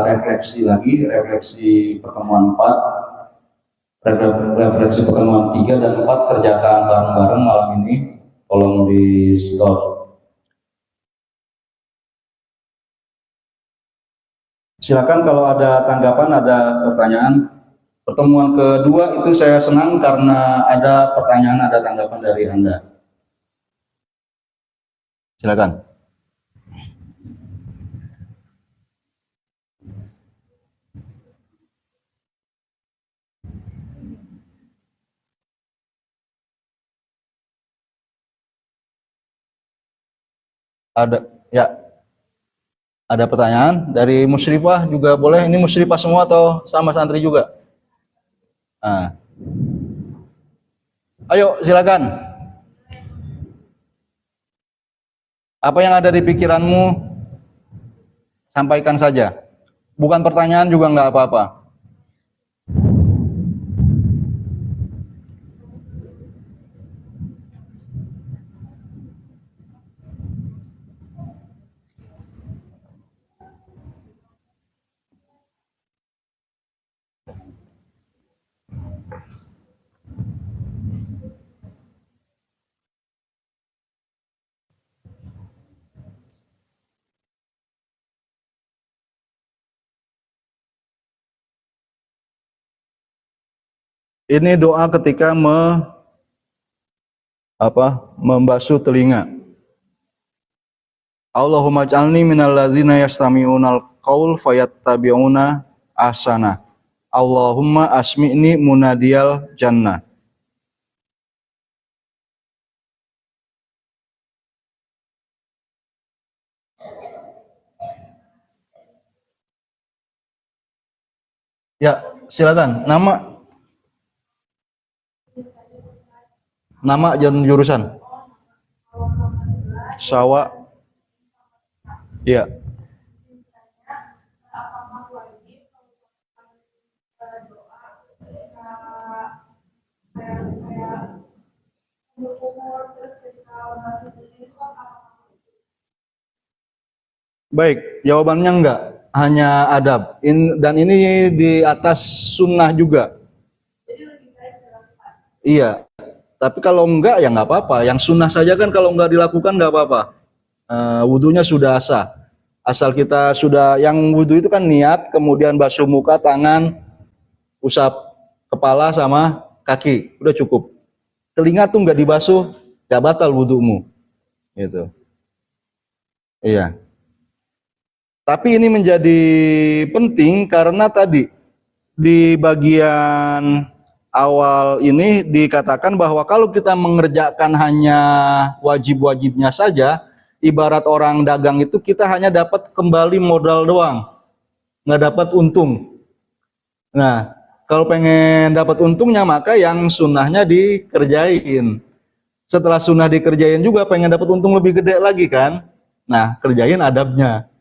refleksi lagi, refleksi pertemuan 4, refleksi pertemuan 3 dan 4 kerjakan bareng-bareng malam ini, tolong di stop. Silakan kalau ada tanggapan, ada pertanyaan. Pertemuan kedua itu saya senang karena ada pertanyaan, ada tanggapan dari Anda. Silakan. Ada ya. Ada pertanyaan dari Musyrifah juga boleh. Ini Musyrifah semua atau sama santri juga? Nah. Ayo silakan. Apa yang ada di pikiranmu, sampaikan saja. Bukan pertanyaan juga nggak apa-apa. Ini doa ketika membasuh telinga. Allahumma ij'alni minal ladzina yastami'unal qaul fayattabi'una ahsana. Allahumma asmi'ni munadiyal jannah. Ya, silakan. Nama dan jurusan. Sawa. Ya. Baik, jawabannya enggak, hanya adab. Dan ini di atas sunnah juga. Iya, tapi kalau enggak ya enggak apa-apa. Yang sunnah saja kan kalau enggak dilakukan enggak apa-apa. Wudhunya sudah sah. Asal kita sudah, yang wudhu itu kan niat, kemudian basuh muka, tangan, usap kepala sama kaki, udah cukup. Telinga tuh enggak dibasuh, enggak batal wudhumu. Gitu. Iya. Tapi ini menjadi penting karena tadi di bagian awal ini dikatakan bahwa kalau kita mengerjakan hanya wajib-wajibnya saja, ibarat orang dagang itu kita hanya dapat kembali modal doang, nggak dapat untung. Nah, kalau pengen dapat untungnya maka yang sunnahnya dikerjain. Setelah sunnah dikerjain juga pengen dapat untung lebih gede lagi kan? Nah, kerjain adabnya.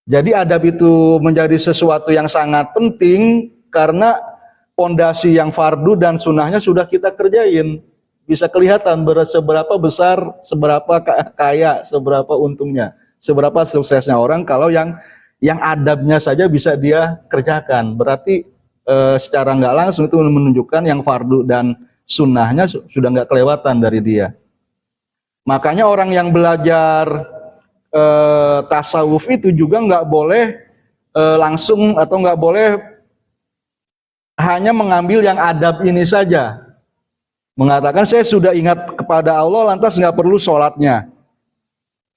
Jadi adab itu menjadi sesuatu yang sangat penting karena pondasi yang fardu dan sunnahnya sudah kita kerjain. Bisa kelihatan seberapa besar, seberapa kaya, seberapa untungnya, seberapa suksesnya orang kalau yang adabnya saja bisa dia kerjakan. Berarti secara nggak langsung itu menunjukkan yang fardu dan sunnahnya sudah nggak kelewatan dari dia. Makanya orang yang belajar tasawuf itu juga nggak boleh langsung atau nggak boleh hanya mengambil yang adab ini saja, mengatakan saya sudah ingat kepada Allah lantas nggak perlu sholatnya,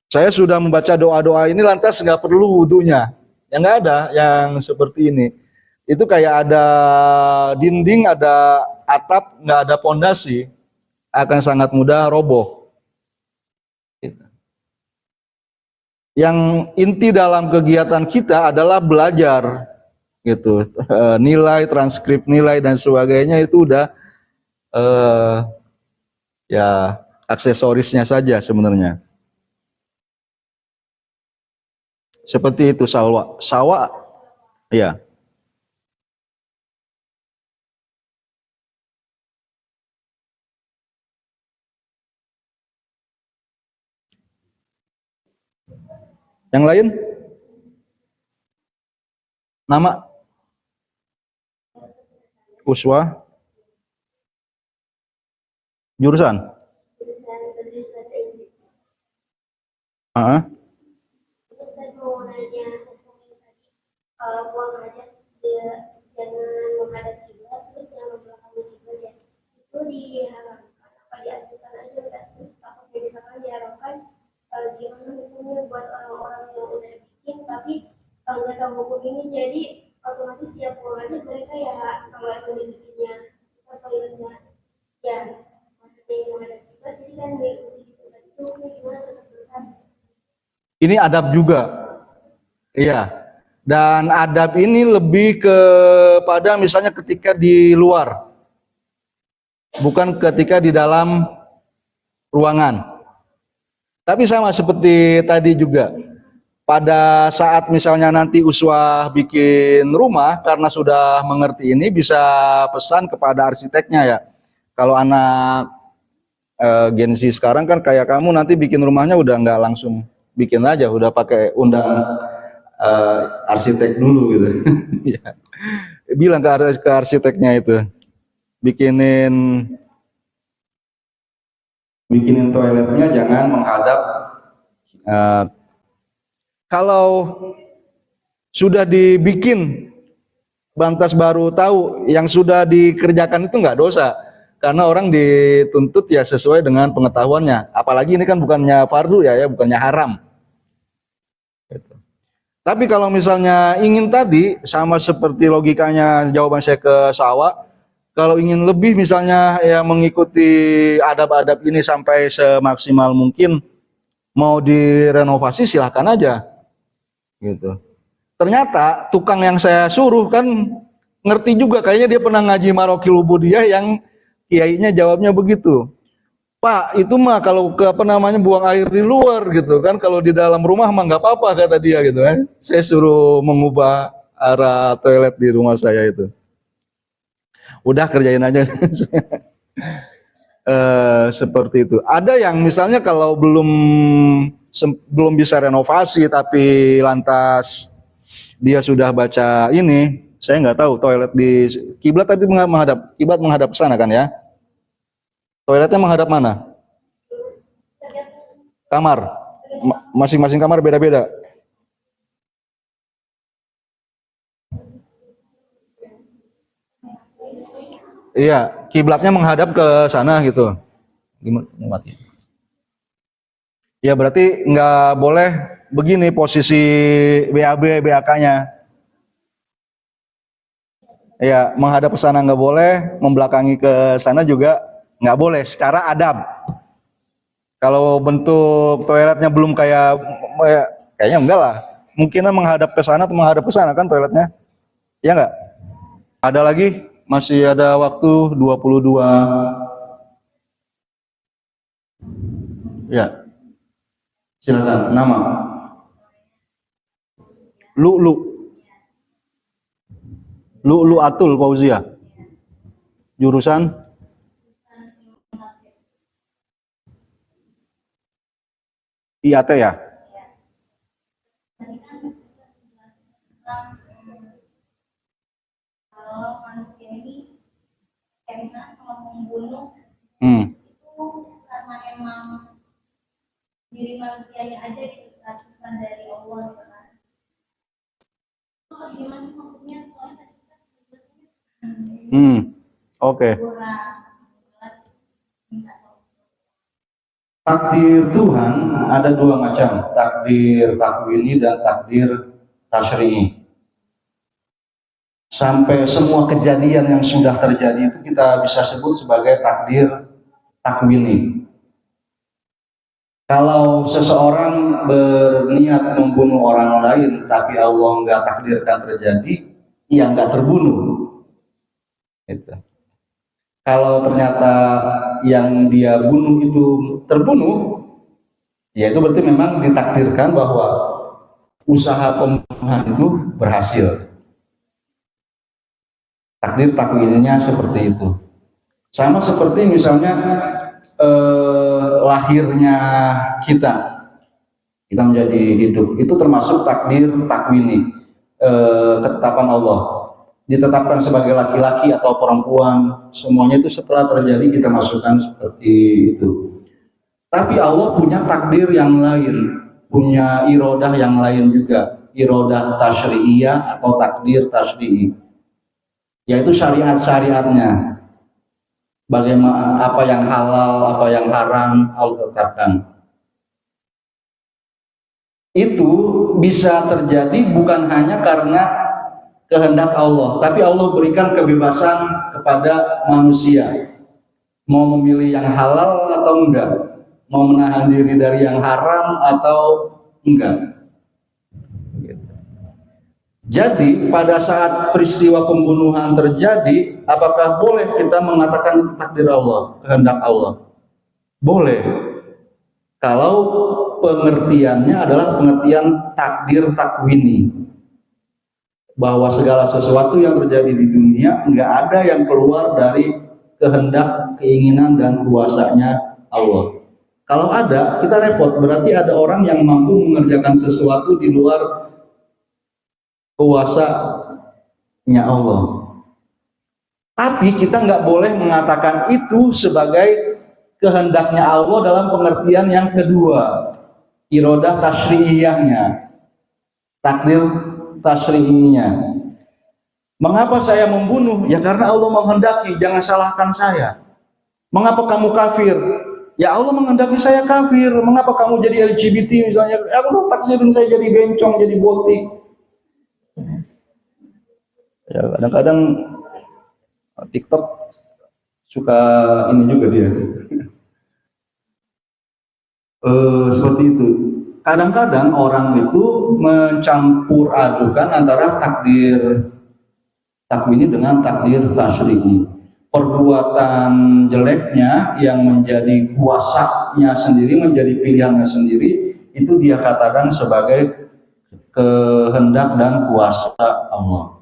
saya sudah membaca doa-doa ini lantas nggak perlu wudhunya. Ya nggak ada yang seperti ini. Itu kayak ada dinding, ada atap, nggak ada pondasi, akan sangat mudah roboh. Yang inti dalam kegiatan kita adalah belajar, gitu. Nilai, transkrip nilai dan sebagainya itu udah ya aksesorisnya saja sebenarnya. Seperti itu sawa, ya. Yang lain? Nama? Uswa? Jurusan? Buang hajat jangan menghadap kiblat, terus jangan membelakangi kiblat ya. Itu diharamkan apa diajukan aja udah, terus takutnya misalkan diharamkan gimana hukumnya buat orang-orang yang udah bikin tapi nggak tahu hukum ini, jadi otomatis tiap buang hajat mereka ya kalau emang dibikinnya misal toiletnya ya maksudnya yang menghadap kiblat, jadi kan mengikuti itu gimana tetap dosa. Ini adab juga, iya. Dan adab ini lebih kepada misalnya ketika di luar, bukan ketika di dalam ruangan. Tapi sama seperti tadi juga, pada saat misalnya nanti uswah bikin rumah, karena sudah mengerti ini bisa pesan kepada arsiteknya ya. Kalau anak Gen Z sekarang kan kayak kamu nanti bikin rumahnya udah nggak langsung bikin aja, udah pakai undang arsitek dulu gitu. Ya. Bilang ke arsiteknya itu, bikinin toiletnya jangan menghadap. Kalau sudah dibikin, lantas baru tahu yang sudah dikerjakan itu nggak dosa, karena orang dituntut ya sesuai dengan pengetahuannya. Apalagi ini kan bukannya fardu ya, bukannya haram. Tapi kalau misalnya ingin tadi, sama seperti logikanya jawaban saya ke sawah, kalau ingin lebih misalnya ya mengikuti adab-adab ini sampai semaksimal mungkin, mau direnovasi silahkan aja. Gitu. Ternyata tukang yang saya suruh kan ngerti juga, kayaknya dia pernah ngaji Marokil Ubudiyah yang kiainya jawabnya begitu. Pak, itu mah kalau buang air di luar gitu kan, kalau di dalam rumah mah nggak apa-apa kata dia gitu kan. Saya suruh mengubah arah toilet di rumah saya itu. Udah kerjain aja. Seperti itu. Ada yang misalnya kalau belum bisa renovasi tapi lantas dia sudah baca ini, saya nggak tahu toilet di kiblat tadi menghadap ke sana kan ya? Toiletnya menghadap mana? Kamar. Masing-masing kamar beda-beda. Iya, kiblatnya menghadap ke sana gitu. Gimana? Ya berarti nggak boleh begini posisi BAB, BAK-nya. Ya, menghadap ke sana nggak boleh, membelakangi ke sana juga nggak boleh secara adab. Kalau bentuk toiletnya belum kayaknya enggak lah. Mungkin menghadap ke sana atau menghadap ke sana kan toiletnya. Ya enggak? Ada lagi? Masih ada waktu 22. Ya. Silakan, nama. Lu Atul Fauzia. Jurusan IAT ya? Kalau manusia ini kayak misalnya kalau membunuh itu karena emang diri manusianya aja gitu, bukan dari Allah gitu kan. Itu gimana sih maksudnya? Soalnya tadi kita Oke. Takdir Tuhan ada dua macam, takdir takwini dan takdir tasyri'i. Sampai semua kejadian yang sudah terjadi itu kita bisa sebut sebagai takdir takwini. Kalau seseorang berniat membunuh orang lain tapi Allah nggak takdirkan terjadi, ia nggak terbunuh. Gitu. Kalau ternyata yang dia bunuh itu terbunuh, ya itu berarti memang ditakdirkan bahwa usaha pembunuhan itu berhasil. Takdir takwininya seperti itu. Sama seperti misalnya lahirnya kita menjadi hidup, itu termasuk takdir takwini, ketetapan Allah. Ditetapkan sebagai laki-laki atau perempuan, semuanya itu setelah terjadi kita masukkan seperti itu. Tapi Allah punya takdir yang lain, punya irodah yang lain juga, irodah tasyri'iyah atau takdir tasyri'i, yaitu syariat-syariatnya. Bagaimana, apa yang halal, apa yang haram Allah tetapkan. Itu bisa terjadi bukan hanya karena kehendak Allah, tapi Allah berikan kebebasan kepada manusia, mau memilih yang halal atau enggak, mau menahan diri dari yang haram atau enggak. Jadi pada saat peristiwa pembunuhan terjadi, apakah boleh kita mengatakan itu takdir Allah, kehendak Allah? Boleh. Kalau pengertiannya adalah pengertian takdir takwini, bahwa segala sesuatu yang terjadi di dunia nggak ada yang keluar dari kehendak, keinginan, dan kuasanya Allah. Kalau ada, kita repot, berarti ada orang yang mampu mengerjakan sesuatu di luar kuasanya Allah. Tapi kita nggak boleh mengatakan itu sebagai kehendaknya Allah dalam pengertian yang kedua, irodah tasyri'iyahnya, takdir tasyri'iyahnya. Mengapa saya membunuh? Ya karena Allah menghendaki, jangan salahkan saya. Mengapa kamu kafir? Ya Allah menghendaki saya kafir. Mengapa kamu jadi LGBT misalnya? Ya Allah takdirin saya jadi bencong, jadi botik. Ya kadang-kadang TikTok suka ini juga dia. Seperti itu. Kadang-kadang orang itu mencampur adukan antara takdir takwini dengan takdir tasyri'i. Perbuatan jeleknya yang menjadi kuasanya sendiri, menjadi pilihannya sendiri, itu dia katakan sebagai kehendak dan kuasa Allah.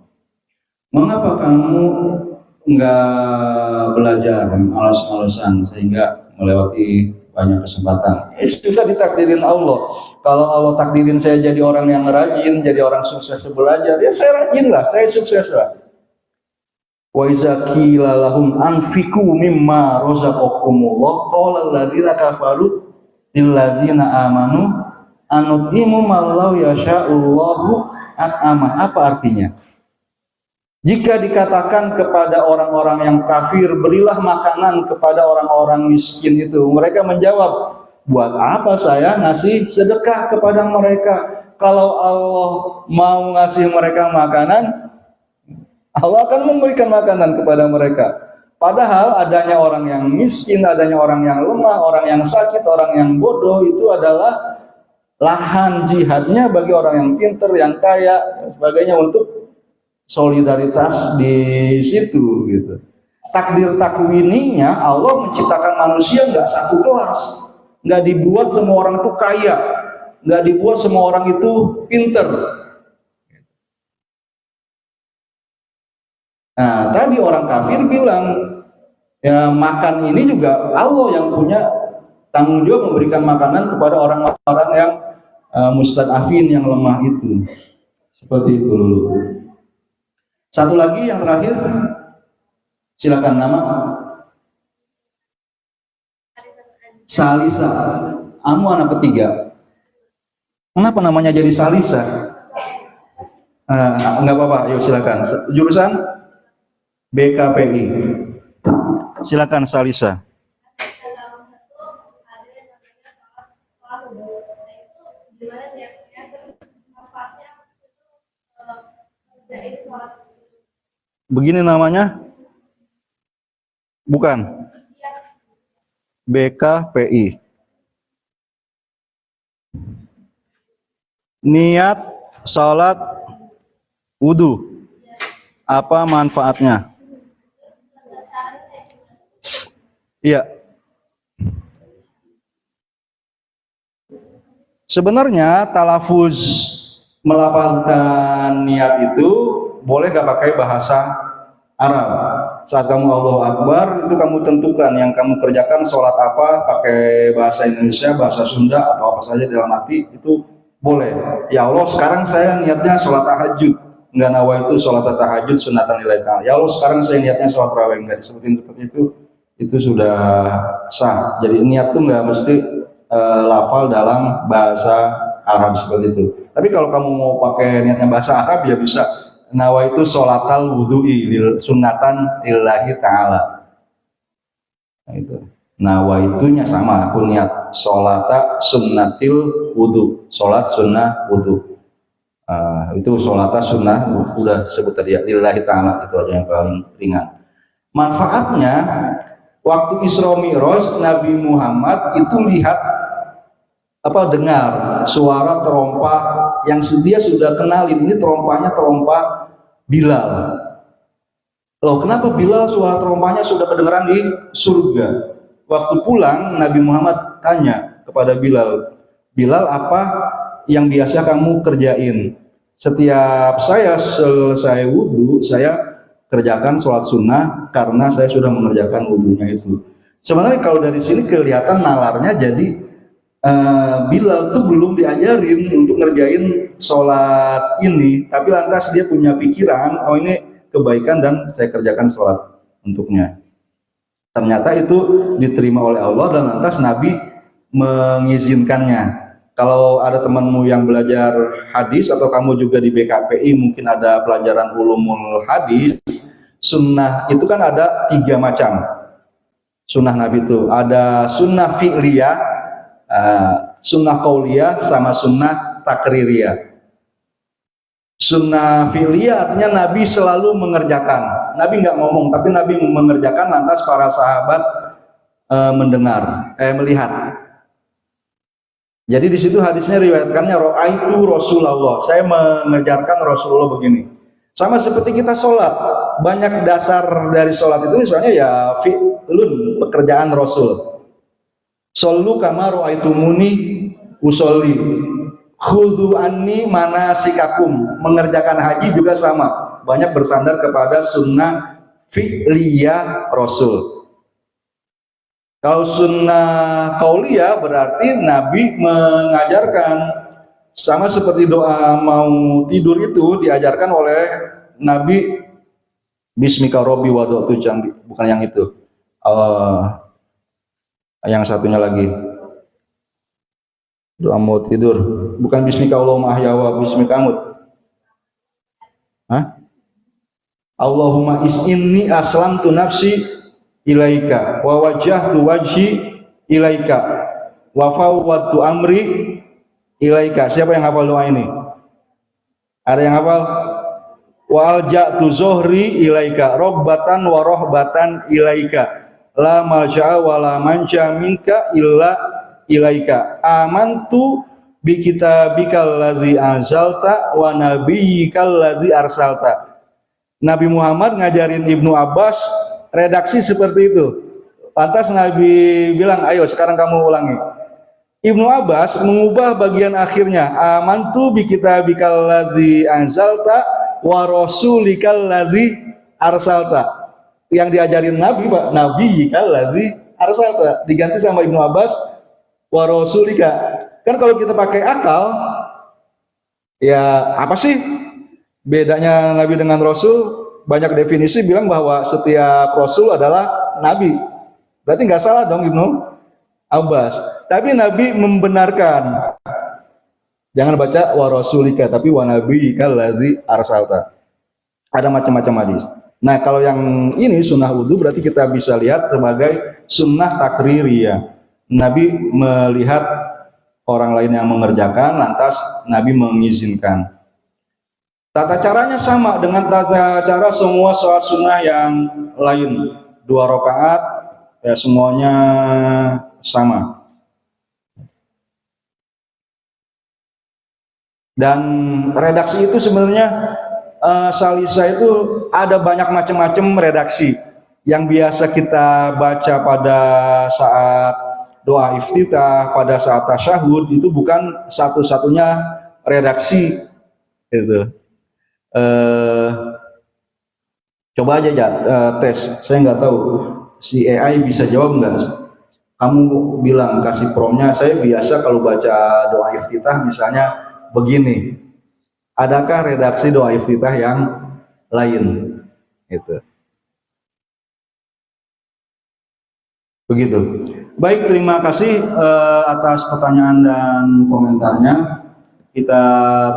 Mengapa kamu nggak belajar alas-alasan sehingga melewati banyak kesempatan? Sudah ditakdirin Allah. Kalau Allah takdirin saya jadi orang yang rajin, jadi orang sukses belajar, ya saya rajin lah, saya sukses lah. Wa iza qila lahum anfiqu mimma razaqakumullah qala alladzina kafaru lil ladzina amanu anut'imu ma law yasha'ullahu at'ama. Apa artinya? Jika dikatakan kepada orang-orang yang kafir, berilah makanan kepada orang-orang miskin itu, mereka menjawab, buat apa saya ngasih sedekah kepada mereka? Kalau Allah mau ngasih mereka makanan, Allah akan memberikan makanan kepada mereka. Padahal adanya orang yang miskin, adanya orang yang lemah, orang yang sakit, orang yang bodoh, itu adalah lahan jihadnya bagi orang yang pintar, yang kaya, dan sebagainya, untuk solidaritas di situ gitu. Takdir takwininya Allah menciptakan manusia nggak satu kelas, nggak dibuat semua orang itu kaya, nggak dibuat semua orang itu pintar. Nah, tadi orang kafir bilang, ya makan ini juga Allah yang punya tanggung jawab memberikan makanan kepada orang-orang yang mustadafin, yang lemah itu. Seperti itu dulu. Satu lagi yang terakhir, silakan nama. Salisa. Kamu anak ketiga. Kenapa namanya jadi Salisa? Enggak apa-apa, yuk silakan. Jurusan BKPI. Silakan Salisa. Begini namanya? Bukan. BKPI. Niat salat wudu. Apa manfaatnya? Iya. Sebenarnya talafuz melafalkan niat itu boleh gak pakai bahasa Arab. Saat kamu Allahu Akbar, itu kamu tentukan yang kamu kerjakan sholat apa, pakai bahasa Indonesia, bahasa Sunda, atau apa saja dalam hati, itu boleh. Ya Allah, sekarang saya niatnya sholat tahajud, nggak nawaitu sholat tahajud sunatan lillahi ta'ala. Ya Allah, sekarang saya niatnya sholat tarawih, nggak disebutin seperti itu sudah sah. Jadi niat itu nggak mesti lafal dalam bahasa Arab seperti itu. Tapi kalau kamu mau pakai niatnya bahasa Arab, ya bisa. Nawaitu sholatal wudu'i sunatan lillahi ta'ala. Nah itu. Nawaitunya sama, aku niat sholata sunnatil wudu, sholat sunnah wudu. Itu sholata sunnah, udah sebut tadi ya, lillahi ta'ala, itu aja yang paling ringan. Manfaatnya, waktu Isra Mi'raj Nabi Muhammad itu lihat dengar suara terompah yang dia sudah kenalin. Ini terompahnya terompah Bilal. Loh, kenapa Bilal suara terompahnya sudah kedengaran di surga? Waktu pulang Nabi Muhammad tanya kepada Bilal, Bilal, apa yang biasa kamu kerjain? Setiap saya selesai wudhu, saya kerjakan sholat sunnah karena saya sudah mengerjakan wudhunya itu. Sebenarnya kalau dari sini kelihatan nalarnya, jadi Bilal tuh belum diajarin untuk ngerjain sholat ini, tapi lantas dia punya pikiran, oh ini kebaikan dan saya kerjakan sholat untuknya. Ternyata itu diterima oleh Allah dan lantas Nabi mengizinkannya. Kalau ada temanmu yang belajar hadis atau kamu juga di BKPI mungkin ada pelajaran ulumul hadis, sunnah itu kan ada 3 macam. Sunnah Nabi itu ada sunnah fi'liyah, sunnah qauliyah, sama sunnah takririyah. Sunnah fi'liyah artinya Nabi selalu mengerjakan. Nabi nggak ngomong, tapi Nabi mengerjakan, lantas para sahabat melihat. Jadi di situ hadisnya riwayatkannya ra'aitu Rasulullah, saya mengerjakan Rasulullah begini. Sama seperti kita sholat, banyak dasar dari sholat itu misalnya ya fi'lun, pekerjaan Rasul. Shollu kama ra'aitumuni usolli, khudhu anni manasikakum, mengerjakan haji juga sama, banyak bersandar kepada sunnah fi'liyah Rasul. Kalau sunnah qauliyah berarti Nabi mengajarkan, sama seperti doa mau tidur itu diajarkan oleh Nabi, Bismika Robbi wada'tu jambi, bukan yang itu, yang satunya lagi doa mau tidur, bukan Bismika Allahumma ahya wa Bismika amut. Allahumma is'inni aslamtu nafsi ilaika wa wajjahtu wajhi ilaika wa fawwadtu amri ilaika. Siapa yang hafal doa ini? Ada yang hafal? Wa alja'tu zuhri ilaika robbatan wa rohbatan ilaika la malja'a wa la manja minka illa ilaika amantu bi kitabikal ladzi anzalta wa nabiyyikal ladzi arsalta. Nabi Muhammad ngajarin Ibnu Abbas redaksi seperti itu. Lantas Nabi bilang, ayo sekarang kamu ulangi. Ibnu Abbas mengubah bagian akhirnya, amantu bi kitabikal ladzi anzalta wa rasulikal ladzi arsalta. Yang diajarin Nabi, Pak, nabiyyikal ladzi arsalta, diganti sama Ibnu Abbas wa rasulika. Kan kalau kita pakai akal, ya apa sih bedanya Nabi dengan Rasul? Banyak definisi bilang bahwa setiap Rasul adalah Nabi. Berarti nggak salah dong Ibnu Abbas. Tapi Nabi membenarkan. Jangan baca wa rasulika, tapi wa nabiyyikal ladzi arsalta. Ada macam-macam hadis. Nah kalau yang ini sunnah wudu berarti kita bisa lihat sebagai sunnah takririyah. Nabi melihat orang lain yang mengerjakan, lantas Nabi mengizinkan. Tata caranya sama dengan tata cara semua sholat sunnah yang lain. 2 rakaat, ya semuanya sama. Dan redaksi itu sebenarnya salisa itu ada banyak macam-macam redaksi. Yang biasa kita baca pada saat doa iftitah, pada saat tasyahud, itu bukan satu-satunya redaksi itu. Coba aja ya, tes, saya nggak tahu si AI bisa jawab nggak. Kamu bilang kasih promnya, saya biasa kalau baca doa iftitah misalnya begini, adakah redaksi doa iftitah yang lain? Itu begitu. Baik, terima kasih atas pertanyaan dan komentarnya. Kita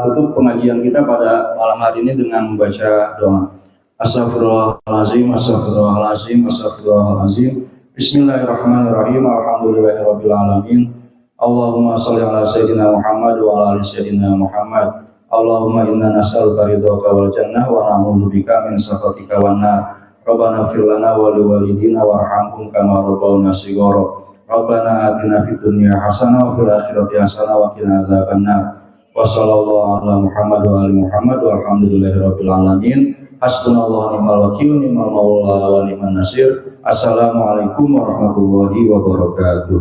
tutup pengajian kita pada malam hari ini dengan membaca doa. Astaghfirullahaladzim, astaghfirullahaladzim, astaghfirullahaladzim. Bismillahirrahmanirrahim. Alhamdulillahirabbil alamin. Allahumma shalli ala sayyidina Muhammad wa ala ali sayyidina Muhammad. Allahumma inna nas'aluka ridhaka wal jannah wa na'udzubika min sakhatika wan nar. Rabbana ighfir lana wa liwalidina warhamhum kama rabbawna shighara. Rabbana atina fid dunya hasanah wa fil akhirati hasanah wa qina adzabannar. Wa sallallahu ala Muhammad wa ali Muhammad walhamdulillahirabbil alamin. Hasbunallahu wa ni'mal wakil, ni'mal maula wa ni'man nasir. Assalamualaikum warahmatullahi wabarakatuh.